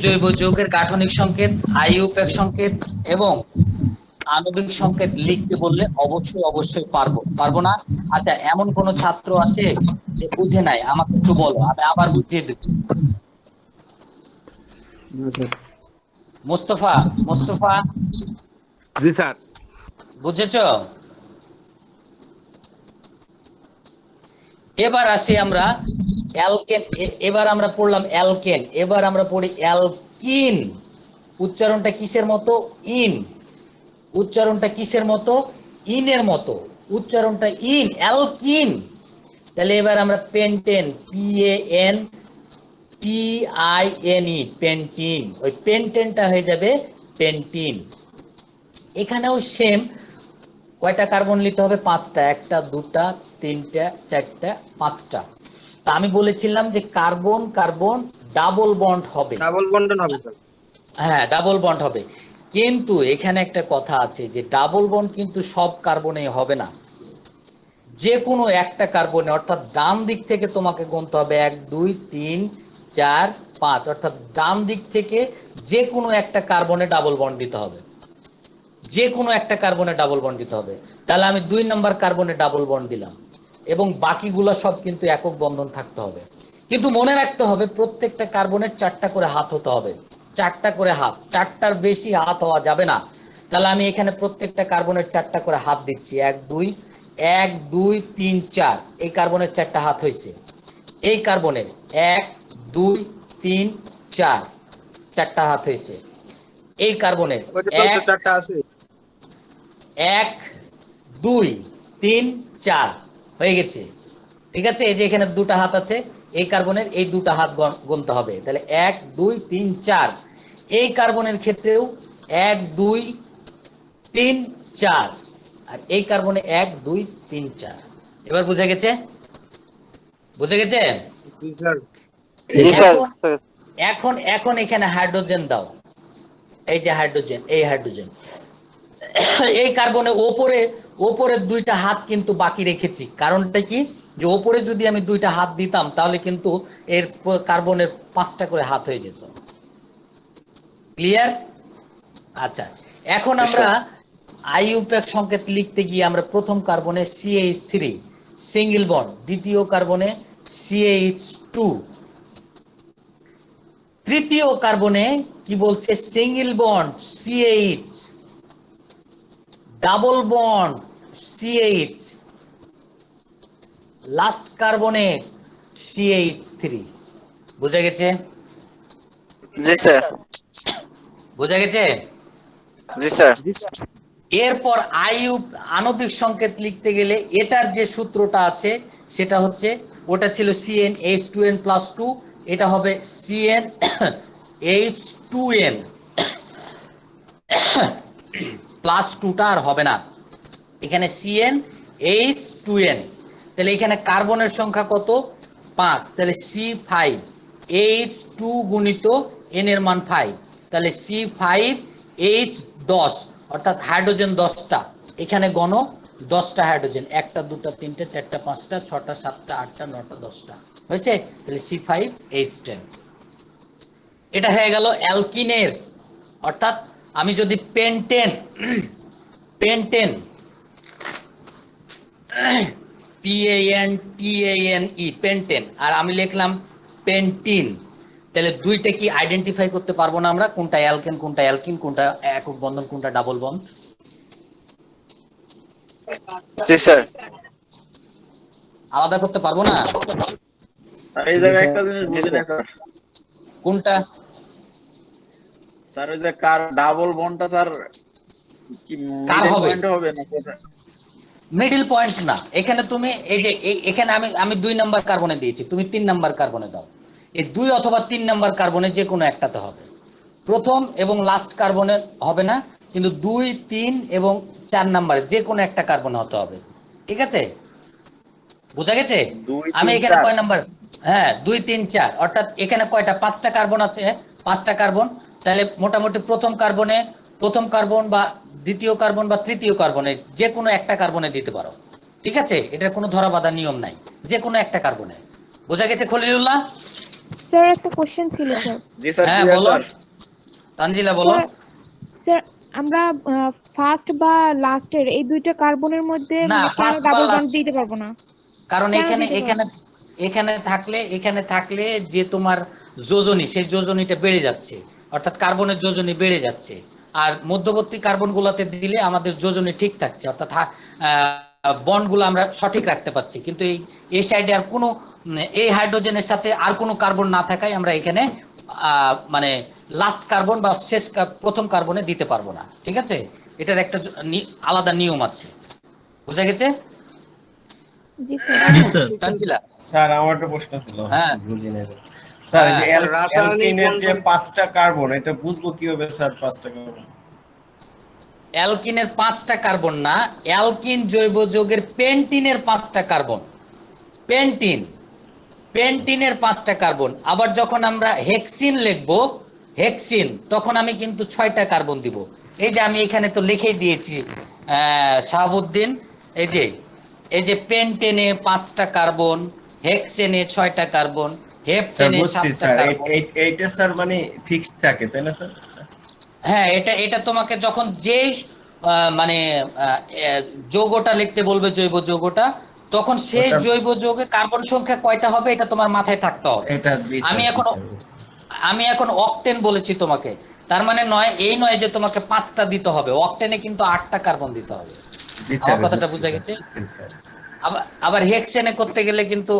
Speaker 1: জৈব যৌগের গাঠনিক সংকেত, IUPAC সংকেত এবং আণবিক সংকেত লিখতে বললে অবশ্যই পারবো না? আচ্ছা, এমন কোন ছাত্র আছে যে বুঝে নাই? আমাকে একটু বলো, আমি আবার বুঝিয়ে দেব। মোস্তফা,
Speaker 5: জি স্যার।
Speaker 1: বুঝেছো? এবার আসি আমরা অ্যালকেন, এবার আমরা পড়লাম অ্যালকেন, এবার আমরা পড়ি অ্যালকিন। উচ্চারণটা কিসের মতো? ইন। উচ্চারণটা কিসের মতো? ইনের মতো। উচ্চারণটা ইন, অ্যালকিন। তাহলে এবার আমরা পেন্টেন, PANTINE, পেন্টিন। ওই পেন্টেনটা হয়ে যাবে পেন্টিন। এখানেও সেম, কয়টা কার্বন নিতে হবে? 5টা। 1টা 2টা 3টা 4টা 5টা। তা আমি বলেছিলাম যে কার্বন কার্বন ডাবল বন্ড হবে।
Speaker 5: ডাবল বন্ডন হবে স্যার।
Speaker 1: হ্যাঁ, ডাবল বন্ড হবে, কিন্তু এখানে একটা কথা আছে যে ডাবল বন্ড কিন্তু সব কার্বনে হবে না। যে কোনো একটা কার্বনে, অর্থাৎ ডান দিক থেকে তোমাকে গুনতে হবে 1 2 3 4 5, অর্থাৎ ডান দিক থেকে যে কোনো একটা কার্বনে ডাবল বন্ড দিতে হবে। যে কোনো একটা কার্বনে ডাবল বন্ড দিতে হবে। তাহলে আমি 2 নম্বর কার্বনে ডাবল বন্ড দিলাম, এবং বাকিগুলো সব কিন্তু একক বন্ধন থাকতে হবে। কিন্তু মনে রাখতে হবে প্রত্যেকটা কার্বনের 4টা করে হাত হতে হবে। 4টা করে হাত, 4টার বেশি হাত হওয়া যাবে না। তাহলে আমি এখানে প্রত্যেকটা কার্বনের 4টা করে হাত দিচ্ছি। 1 2 3 4, এই কার্বনের 4টা হাত হয়েছে। এই কার্বনের 1 2 3 4, 4টা হাত হয়েছে। এই কার্বনের
Speaker 5: ওইটা তো
Speaker 1: 1
Speaker 5: চারটা আছে।
Speaker 1: 1 2 3 4 হয়ে গেছে। ঠিক আছে, এই যে এখানে 2টা হাত আছে, এই কার্বনের এই 2টা হাত গুনতে হবে। তাহলে 1 2 3 4। এই কার্বনের ক্ষেত্রেও 1 2 3 4, আর এই কার্বনে 1 2 3 4। এবার বুঝে গেছে? বুঝে গেছে?
Speaker 5: জি স্যার।
Speaker 4: জি স্যার।
Speaker 1: এখন এখন এখানে হাইড্রোজেন দাও। এই যে হাইড্রোজেন, এই হাইড্রোজেন, এই কার্বনে ওপরের 2টা হাত কিন্তু বাকি রেখেছি। কারণটা কি? যে ওপরে যদি আমি 2টা হাত দিতাম তাহলে কিন্তু এর কার্বনের 5টা করে হাত হয়ে যেত। ক্লিয়ার? আচ্ছা, এখন আমরা আইইউপ্যাক সংকেত লিখতে গিয়ে আমরা প্রথম কার্বনে CH3 সিঙ্গেল বন্ড, দ্বিতীয় কার্বনে CH2, তৃতীয় কার্বনে কি বলছে? Single bond CH, double bond CH, last কার্বনে CH3। বুঝা গেছে?
Speaker 4: জি স্যার।
Speaker 1: বুঝা গেছে?
Speaker 4: জি স্যার।
Speaker 1: এরপর আণবিক সংকেত লিখতে গেলে এটার যে সূত্রটা আছে সেটা হচ্ছে, ওটা ছিল CnH2n+2, এটা হবে CnH2n +2টা আর হবে না, এখানে CnH2n। তাহলে এখানে কার্বনের সংখ্যা কত? 5। তাহলে C5H2 গুণিত n এর মান 5, তাহলে C5H10, অর্থাৎ হাইড্রোজেন 10টা। এখানে গণ 10টা হাইড্রোজেন, 1টা 2টা 3টা 4টা 5টা 6টা 7টা 8টা 9টা 10টা হয়েছে। তাহলে C5H10। এটা হয়ে গেল অ্যালকিনের। অর্থাৎ আমি যদি পেন্টেন PANTANE পেন্টেন, আর আমি লিখলাম পেন্টিন, তাহলে 2টা কি আইডেন্টিফাই করতে পারবো না আমরা? কোনটা অ্যালকেন, কোনটা অ্যালকিন, কোনটা একক বন্ধন, কোনটা ডাবল বন্ড?
Speaker 4: জি স্যার।
Speaker 1: আলাদা করতে পারবো না?
Speaker 2: আর এই জায়গায় একটা জিনিস বুঝে না স্যার।
Speaker 1: কোনটা?
Speaker 2: স্যার ওই যে কার ডাবল বন্ডটা স্যার কি
Speaker 1: কার
Speaker 2: মিডল
Speaker 1: হবে?
Speaker 2: পয়েন্ট হবে না কোথায়?
Speaker 1: মিডল পয়েন্ট না, এখানে তুমি এই যে এখানে আমি 2 নাম্বার কার্বনে দিয়েছি, তুমি 3 নাম্বার কার্বনে দাও। এই 2 অথবা 3 নাম্বার কার্বনে যে কোনো একটাতে হবে। প্রথম এবং লাস্ট কার্বনে হবে না, কিন্তু 2 3 এবং 4 নাম্বারে যে কোনো একটা কার্বনে হতে হবে। ঠিক আছে, বোঝা গেছে?
Speaker 2: 2
Speaker 1: আমি
Speaker 2: 3
Speaker 1: এখানে
Speaker 2: 4
Speaker 1: কয় নাম্বার? হ্যাঁ, 2 3 4, অর্থাৎ এখানে কয়টা? 5টা কার্বন আছে, 5টা কার্বন। তাহলে মোটামুটি প্রথম কার্বন বা দ্বিতীয় কার্বন বা তৃতীয় কার্বনে যে কোনো একটা কার্বনে দিতে পারো। ঠিক আছে, এটার কোনো ধরা বাঁধা নিয়ম নাই, যে কোনো একটা কার্বনে। বোঝা গেছে খলিলুল্লাহ?
Speaker 3: স্যার একটা কোশ্চেন ছিল স্যার।
Speaker 2: জি স্যার।
Speaker 1: হ্যাঁ বলো তানজিলা, বলো।
Speaker 3: স্যার আমরা ফার্স্ট বা লাস্টের এই 2টা কার্বনের মধ্যে
Speaker 1: না,
Speaker 3: মানে কেন
Speaker 1: first বা
Speaker 3: ডাবল বন্ড
Speaker 1: last।
Speaker 3: দিতে পারবো না?
Speaker 1: কারণ
Speaker 3: কেন
Speaker 1: এখানে
Speaker 3: দিতে
Speaker 1: এখানে
Speaker 3: পারবো?
Speaker 1: এখানে থাকলে যে তোমার যোজনী, সেই যোজনীটা বেড়ে যাচ্ছে, অর্থাৎ কার্বনের যোজনী বেড়ে যাচ্ছে। আর মধ্যবর্তী কার্বনগুলোতে দিলে আমাদের যোজনী ঠিক থাকছে, অর্থাৎ বন্ডগুলো আমরা সঠিক রাখতে পারছি, কিন্তু এই সাইডে আর কোনো এই হাইড্রোজেনের সাথে আর কোনো কার্বন না থাকায় আমরা এখানে মানে লাস্ট কার্বন বা প্রথম কার্বনে দিতে পারবো না। ঠিক আছে, এটার একটা আলাদা নিয়ম আছে, বুঝা গেছে?
Speaker 3: জি স্যার।
Speaker 1: তানজিলা,
Speaker 8: স্যার আমার একটা প্রশ্ন ছিল,
Speaker 1: হ্যাঁ।
Speaker 8: বুঝি নাই। স্যার এই যে
Speaker 5: রাসায়নিক
Speaker 8: অ্যালকিনের যে
Speaker 5: বন্ধন-
Speaker 8: 5টা কার্বন, এটা বুঝবো কিভাবে স্যার 5টা কার্বন?
Speaker 1: অ্যালকিনের 5টা কার্বন না, অ্যালকিন জৈব যৌগের পেন্টিনের 5টা কার্বন। পেন্টিনের 5টা কার্বন। আবার যখন আমরা হেক্সিন লিখবো, হেক্সিন, তখন আমি কিন্তু 6টা কার্বন দিব। এই যে আমি এখানে তো লিখেই দিয়েছি শাহাবুদ্দিন, এই যে পেন্টেনে 5টা কার্বন, হেক্সেনে 6টা কার্বন,
Speaker 8: স্যার
Speaker 1: হেপটেনে
Speaker 8: বুঝছি
Speaker 1: 7টা
Speaker 8: স্যার,
Speaker 1: কার্বন।
Speaker 8: এইটা স্যার মানে ফিক্সড থাকে তাই না স্যার?
Speaker 1: হ্যাঁ, এটা তোমাকে যখন যে মানে যৌগটা লিখতে বলবে, জৈব যৌগটা, তখন সেই
Speaker 8: ওটা-
Speaker 1: জৈব যৌগে কার্বন সংখ্যা কয়টা হবে এটা তোমার মাথায় থাকতে হবে।
Speaker 8: এটা দিছি
Speaker 1: আমি এখন অকটেন বলেছি তোমাকে, তার মানে এই নয় যে তোমাকে 5টা দিতে হবে, অকটেনে কিন্তু 8টা কার্বন দিতে হবে। আমার কথাটা বুঝা গেছে? আবার হেক্সেনে করতে গেলে কিন্তু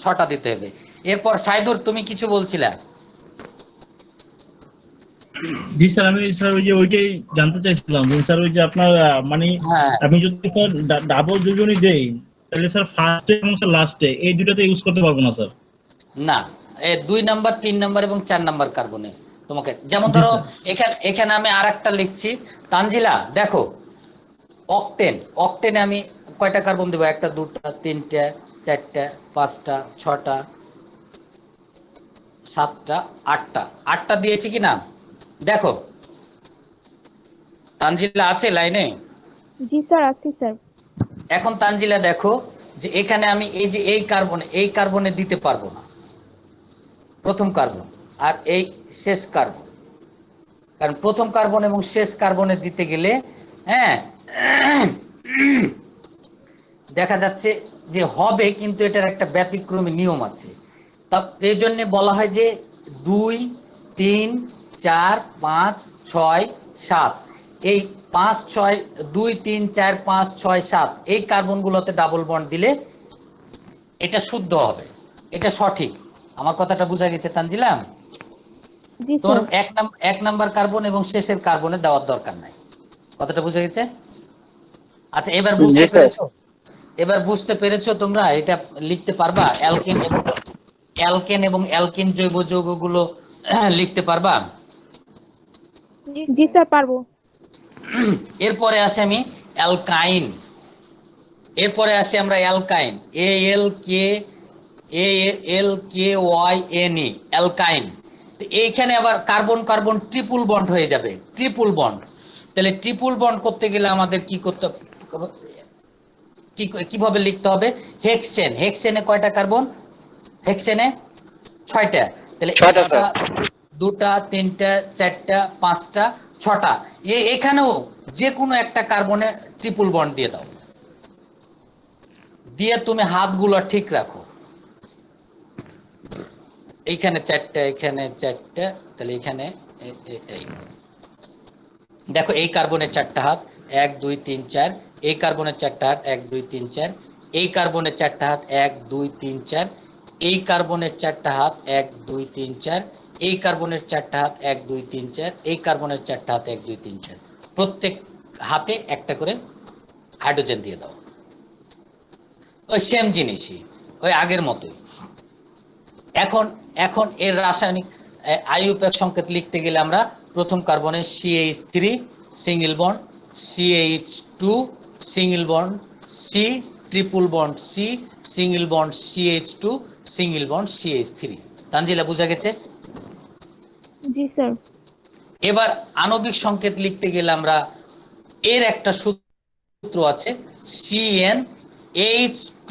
Speaker 1: 6টা দিতে হবে। এরপর সাইদুর, তুমি কিছু বলছিলা?
Speaker 9: জি স্যার, আমি স্যার ওই যে ওইটাই জানতে চাইছিলাম যে স্যার ওই যে আপনার মানে
Speaker 1: হ্যাঁ,
Speaker 9: আমি যদি স্যার ডাবল যোজনী দেই তাহলে স্যার ফার্স্টে এবং স্যার লাস্টে এই দুটাতে ইউজ করতে পারবো না স্যার?
Speaker 1: না, 2 নাম্বার, 3 নাম্বার এবং 4 নাম্বার কার্বনে তোমাকে, যেমন ধরো এখানে আমি আরেকটা লিখছি। তানজিলা দেখো, অকটেনে আমি কয়টা কার্বন দেবো? 1টা, 2টা, 3টা, 4টা, 5টা, 6টা, 7টা, 8টা দিয়েছি কি না? দেখো, তানজিলা আছে লাইনে?
Speaker 3: জি স্যার, আছি স্যার।
Speaker 1: এখন তানজিলা দেখো যে এখানে আমি এই যে এই কার্বনে দিতে পারবো না, প্রথম কার্বন আর এই শেষ কার্বন, কারণ প্রথম কার্বন এবং শেষ কার্বনে দিতে গেলে হ্যাঁ দেখা যাচ্ছে যে হবে, কিন্তু এটার একটা ব্যতিক্রমী নিয়ম আছে। তা এই জন্য বলা হয় যে 2, 3, 4, 5, 6, 7, এই 5, 6, 2, 3, 4, 5, 6, 7 এই কার্বনগুলোতে ডাবল বন্ড দিলে এটা শুদ্ধ হবে, এটা সঠিক। আমার কথাটা বোঝা গেছে তানজিলা?
Speaker 3: জি
Speaker 1: তোমার
Speaker 3: স্যার।
Speaker 1: 1 নাম্বার কার্বন এবং শেষের কার্বনে দেওয়ার দরকার নাই। কথাটা বুঝে গেছে? আচ্ছা, এবার বুঝতে পেরেছো? তোমরা এটা লিখতে পারবা? অ্যালকেন এবং অ্যালকিন জৈব যৌগগুলো লিখতে পারবা?
Speaker 3: জি স্যার, পারবো।
Speaker 1: এরপরে আসে আমি অ্যালকাইন। আমরা অ্যালকাইন, ALKYNE, অ্যালকাইন। এইখানে আবার কার্বন কার্বন ট্রিপল বন্ড হয়ে যাবে, ট্রিপল বন্ড। তাহলে ট্রিপল বন্ড করতে গেলে আমাদের কিভাবে লিখতে হবে? হেক্সেনে কয়টা কার্বন? হেক্সেনে 6টা। তাহলে
Speaker 4: 6টা স্যার।
Speaker 1: 2টা, 3টা, 4টা, 5টা, 6টা। এখানেও যে কোনো একটা কার্বনে ট্রিপল বন্ড দিয়ে দাও, দিয়ে তুমি হাতগুলো ঠিক রাখো। এইখানে 4টা, এখানে 4টা, তাহলে এখানে দেখো এই কার্বনের 4টা হাত, 1, 2, 3, 4, এই কার্বনের 4টা হাত, 1, 2, 3, 4, এই কার্বনের 4টা হাত, 1, 2, 3, 4, এই কার্বনের 4টা হাত, 1, 2, 3, 4, এই কার্বনের 4টা হাত, 1, 2, 3, 4, এই কার্বনের 4টা হাত, 1, 2, 3, 4, প্রত্যেক হাতে একটা করে হাইড্রোজেন দিয়ে দাও। ওই সেম জিনিসই, ওই আগের মতোই। এখন এর রাসায়নিক আইইউপ্যাক সংকেত লিখতে গেলে আমরা প্রথম কার্বনে CH3 single bond, CH2 single bond, C triple bond, C single bond, CH2 single bond, CH3। Tanjila বুঝা গেছে?
Speaker 3: জি স্যার।
Speaker 1: এবার আণবিক সংকেত লিখতে গেলে আমরা এর একটা সূত্র আছে, CnH2n-2,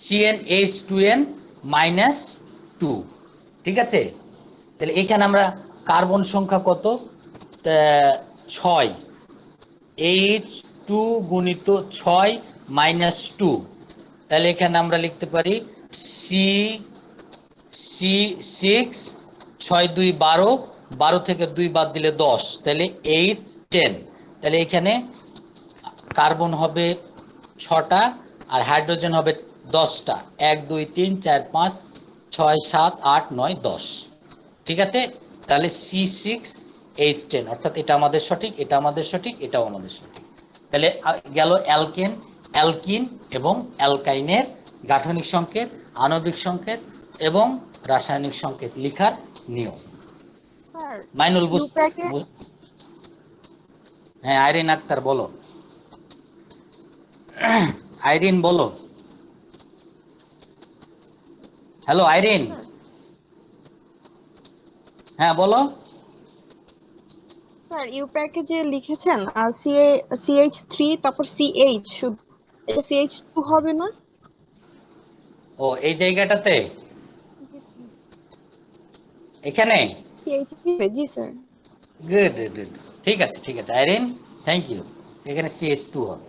Speaker 1: CnH2n-2, ঠিক আছে? তাহলে এখানে আমরা কার্বন সংখ্যা কত? 6, H2 গুণিত 6 - 2, তাহলে এখানে আমরা লিখতে পারি C6, 6 2 12, 12 থেকে 2 বাদ দিলে 10, তাহলে এইচ 10। তাহলে এখানে কার্বন হবে 6টা আর হাইড্রোজেন হবে 10টা। 1 2 3 4 5 6 7 8 9 10। ঠিক আছে, তাহলে C6H10, অর্থাৎ এটা আমাদের সঠিক, এটা আমাদের সঠিক, এটাও আমাদের সঠিক। তাহলে গেল অ্যালকেন, অ্যালকিন এবং অ্যালকাইনের গাঠনিক সংকেত, আণবিক সংকেত এবং রাসায়নিক সংকেত লেখার নিয়ম।
Speaker 6: স্যার
Speaker 1: মাইনুল
Speaker 6: ইউপ্যাকে
Speaker 1: হ্যাঁ, আইরিন আক্তার বলো। আইরিন বলো। হ্যালো আইরিন, হ্যাঁ বলো।
Speaker 6: স্যার ইউপ্যাকে যে লিখেছেন CH3 তারপর CH, শুধু এটা CH2 হবে না?
Speaker 1: ও এই জায়গাটাতে, এখানে
Speaker 6: CH জি স্যার।
Speaker 1: গুড গুড, ঠিক আছে ঠিক আছে আইরিন, থ্যাংক ইউ। এখানে CH2 হবে।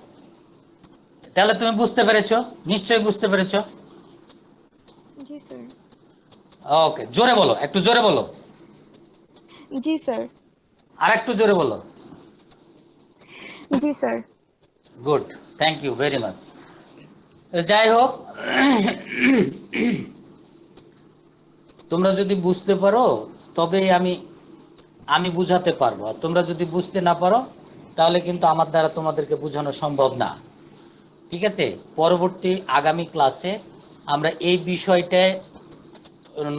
Speaker 1: তাহলে তুমি বুঝতে পেরেছো, নিশ্চয়ই বুঝতে পেরেছো।
Speaker 6: জি স্যার।
Speaker 1: ওকে, জোরে বলো, একটু জোরে বলো,
Speaker 6: জি স্যার।
Speaker 1: আর একটু জোরে বলো।
Speaker 6: জি sir.
Speaker 1: Good, thank you very much. যাই হোক, তোমরা যদি বুঝতে পারো তবে আমি বুঝাতে পারবো, আর তোমরা যদি বুঝতে না পারো তাহলে কিন্তু আমার দ্বারা তোমাদেরকে বোঝানো সম্ভব না। ঠিক আছে, পরবর্তী আগামী ক্লাসে আমরা এই বিষয়টায়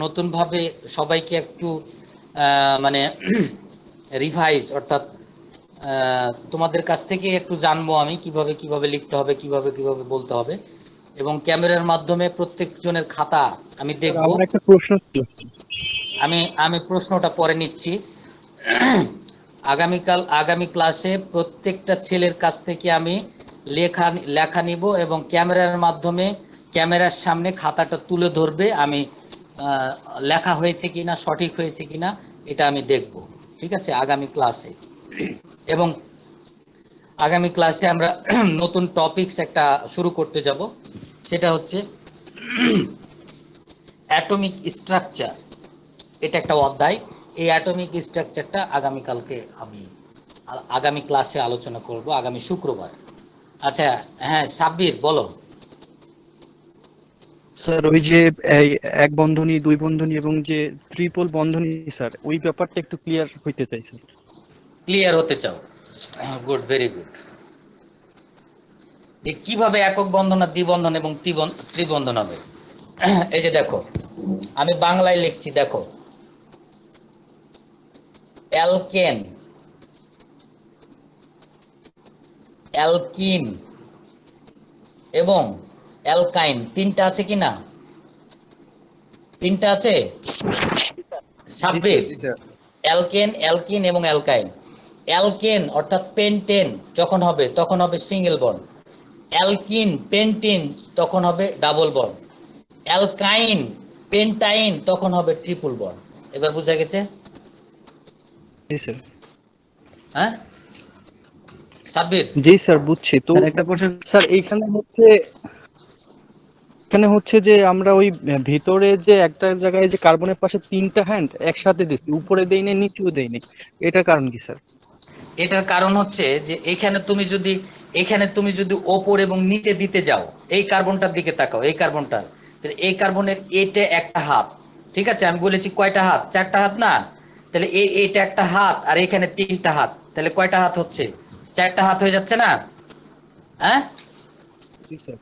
Speaker 1: নতুনভাবে সবাইকে একটু মানে রিভাইজ, অর্থাৎ তোমাদের কাছ থেকে একটু জানবো আমি কিভাবে লিখতে হবে, কিভাবে বলতে হবে, এবং ক্যামেরার মাধ্যমে প্রত্যেকজনের খাতা আমি দেখব।
Speaker 7: আমার একটা প্রশ্ন ছিল।
Speaker 1: আমি প্রশ্নটা পরে নিচ্ছি। আগামী ক্লাসে প্রত্যেকটা ছেলের কাছ থেকে আমি লেখা নিব এবং ক্যামেরার মাধ্যমে ক্যামেরার সামনে খাতাটা তুলে ধরবে, আমি লেখা হয়েছে কিনা, সঠিক হয়েছে কিনা এটা আমি দেখব। ঠিক আছে, আগামী ক্লাসে। এবং আগামী ক্লাসে আমরা নতুন টপিকস একটা শুরু করতে যাব, সেটা হচ্ছে অ্যাটমিক স্ট্রাকচার। এটা একটা অধ্যায়। এই অ্যাটমিক স্ট্রাকচারটা আগামী ক্লাসে আলোচনা করব, আগামী শুক্রবার। আচ্ছা হ্যাঁ সাব্বির বলো।
Speaker 10: স্যার ওই যে এই এক বন্ধনী, দুই বন্ধনী এবং যে ট্রিপল বন্ধনী স্যার, ওই ব্যাপারটা একটু ক্লিয়ার হইতে চাই স্যার।
Speaker 1: ক্লিয়ার হতে চাও? Good, very good. যে কিভাবে একক বন্ধন আর দ্বিবন্ধন এবং ত্রিবন্ধন হবে। এই যে দেখো, আমি বাংলায় লিখছি, দেখো অ্যালকেন, অ্যালকিন এবং অ্যালকাইন, তিনটা আছে কি না? তিনটা আছে সাব্বির। অ্যালকেন, অ্যালকিন এবং অ্যালকাইন। অ্যালকেন অর্থাৎ পেন্টেন যখন হবে তখন হবে সিঙ্গেল বন্ড। অ্যালকিন পেন্টিন তখন হবে ডাবল বন্ড। অ্যালকাইন পেন্টাইন তখন হবে ট্রিপল বন্ড। এবার বুঝা গেছে?
Speaker 10: জি স্যার।
Speaker 1: হ্যাঁ সাব্বির?
Speaker 10: জি স্যার বুঝছি। তো
Speaker 5: একটা প্রশ্ন
Speaker 10: স্যার এখানে হচ্ছে যে আমরা ওই ভিতরে যে একটা জায়গায় যে কার্বনের পাশে তিনটা হ্যান্ড একসাথে দিচ্ছি, উপরে দেই না নিচেও দেই না, এটার কারণ কি স্যার?
Speaker 1: এটার কারণ হচ্ছে যে এখানে তুমি যদি ওপর এবং নিচে দিতে যাও, এই কার্বনটার দিকে তাকাও, এই কার্বনটার, এই কার্বনের এটা একটা হাত। ঠিক আছে, আমি বলেছি কয়টা হাত? 4টা হাত না? তাহলে এটা একটা হাত আর এখানে 3টা হাত, তাহলে কয়টা হাত হচ্ছে? 4টা হাত হয়ে যাচ্ছে না? হ্যাঁ
Speaker 10: জি স্যার।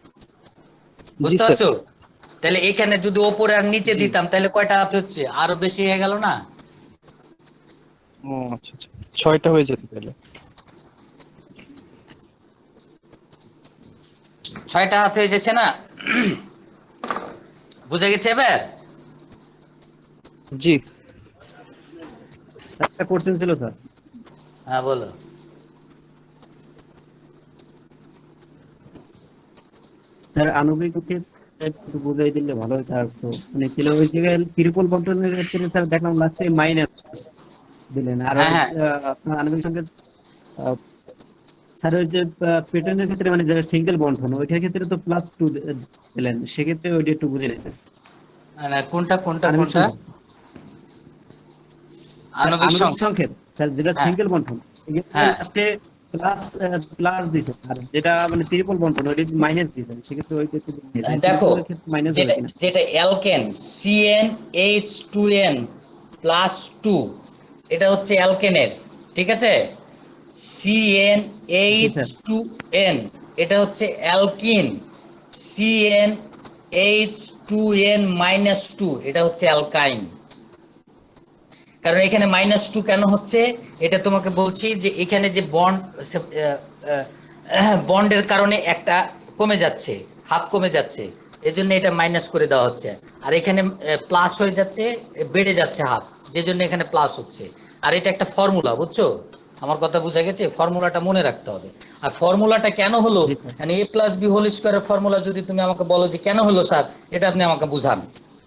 Speaker 1: বুঝতে পারছো? তাহলে এখানে যদি ওপরে আর নিচে দিতাম তাহলে কয়টা হাত হচ্ছে? আরো বেশি হয়ে গেল না?
Speaker 10: ও আচ্ছা আচ্ছা, 6টা হয়ে যেতে তাহলে।
Speaker 1: 6টা হাত হয়ে যাচ্ছে না? বুঝে গেছে এবার?
Speaker 10: জি
Speaker 5: একটা কোশ্চেন ছিল স্যার।
Speaker 1: হ্যাঁ বলো।
Speaker 5: স্যার আণবিক একটু বুঝাই দিলে ভালো হতো। আর তো মানে কিলো ওই জায়গায় ট্রিপল বন্টনের ক্ষেত্রে স্যার দেখলাম লাস্টে মাইনাস দিলেন, আর আপনার আণবিক সংকেত স্যার ওই যে প্যাটার্নের ক্ষেত্রে মানে যারা সিঙ্গেল বন্টন ওইটার ক্ষেত্রে তো +2 দিলেন, সেক্ষেত্রে ওইটা একটু বুঝে নিতেন।
Speaker 1: কোনটা? আণবিক সংখ্যা
Speaker 5: সংকেত স্যার, যেটা
Speaker 1: হ্যাঁ।
Speaker 5: সিঙ্গেল বন্ধন
Speaker 1: হ্যাঁ।
Speaker 5: লাস্টে প্লাস দিছে, আর যেটা মানে ট্রিপল বন্ধন ওইটা মাইনাস দিছে, সেক্ষেত্রে ওই ক্ষেত্রে
Speaker 1: দেখো
Speaker 5: মাইনাস হবে
Speaker 1: যেটা
Speaker 5: কিনা?
Speaker 1: যেটা অ্যালকেন CnH2n প্লাস 2 এটা হচ্ছে অ্যালকেনের, ঠিক আছে? CnH2n এটা হচ্ছে অ্যালকিন, CnH2n মাইনাস 2 এটা হচ্ছে অ্যালকাইন। কারণ এখানে -2 কেন হচ্ছে এটা তোমাকে বলছি, যে এখানে যে বন্ডের কারণে একটা কমে যাচ্ছে, হাত কমে যাচ্ছে, এজন্য এটা মাইনাস করে দেওয়া হচ্ছে। আর এখানে প্লাস হয়ে যাচ্ছে, বেড়ে যাচ্ছে হাত, যে জন্য এখানে প্লাস হচ্ছে। আর এটা একটা ফর্মুলা, বুঝছো? আমার কথা বোঝা গেছে? ফর্মুলাটা মনে রাখতে হবে। আর ফর্মুলাটা কেন হলো, মানে a+b² ফর্মুলা যদি তুমি আমাকে বলো যে কেন হলো স্যার, এটা আপনি আমাকে বুঝান,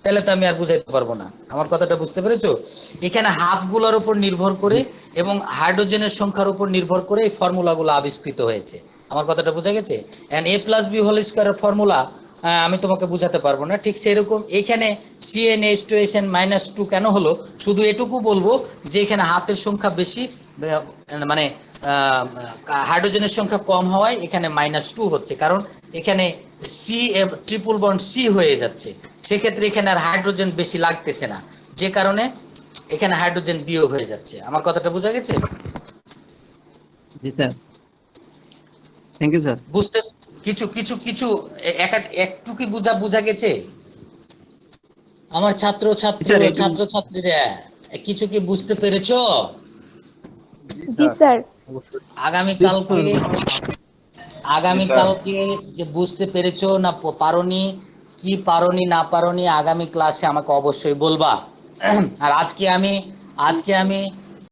Speaker 1: তাহলে তো আমি আর বুঝাইতে পারবো না। আমার কথাটা বুঝতে পেরেছো? এখানে হাতগুলোর উপর নির্ভর করে এবং হাইড্রোজেনের সংখ্যার উপর নির্ভর করে এই ফর্মুলাগুলো আবিষ্কৃত হয়েছে। আমার কথাটা বোঝা গেছে? এন্ড a+b² ফর্মুলা আমি তোমাকে বুঝাতে পারবো না। ঠিক সেরকম এখানে CnH2n -2 কেন হলো, শুধু এটুকু বলবো যে এখানে হাতের সংখ্যা বেশি, মানে হাইড্রোজেনের সংখ্যা কম হওয়ায় এখানে -2 হচ্ছে, কারণ এখানে ট্রিপল বন্ড C হয়ে যাচ্ছে, সেক্ষেত্রে এখানে আর হাইড্রোজেন বেশি লাগতেছে না, যে কারণে এখানে হাইড্রোজেন বিয়োগ হয়ে যাচ্ছে। আমার কথাটা বোঝা গেছে?
Speaker 5: জি স্যার, থ্যাংক ইউ স্যার।
Speaker 1: বুঝতে কিছু কিছু কিছু একটু কি বোঝা গেছে আমার ছাত্রছাত্রীরা? কিছু কি বুঝতে পেরেছো?
Speaker 3: জি স্যার।
Speaker 1: আগামীকালকে যে বুঝতে পেরেছো না পারোনি, কি পারোনি না পারোনি আগামী ক্লাসে আমাকে অবশ্যই বলবা। আর আজকে আমি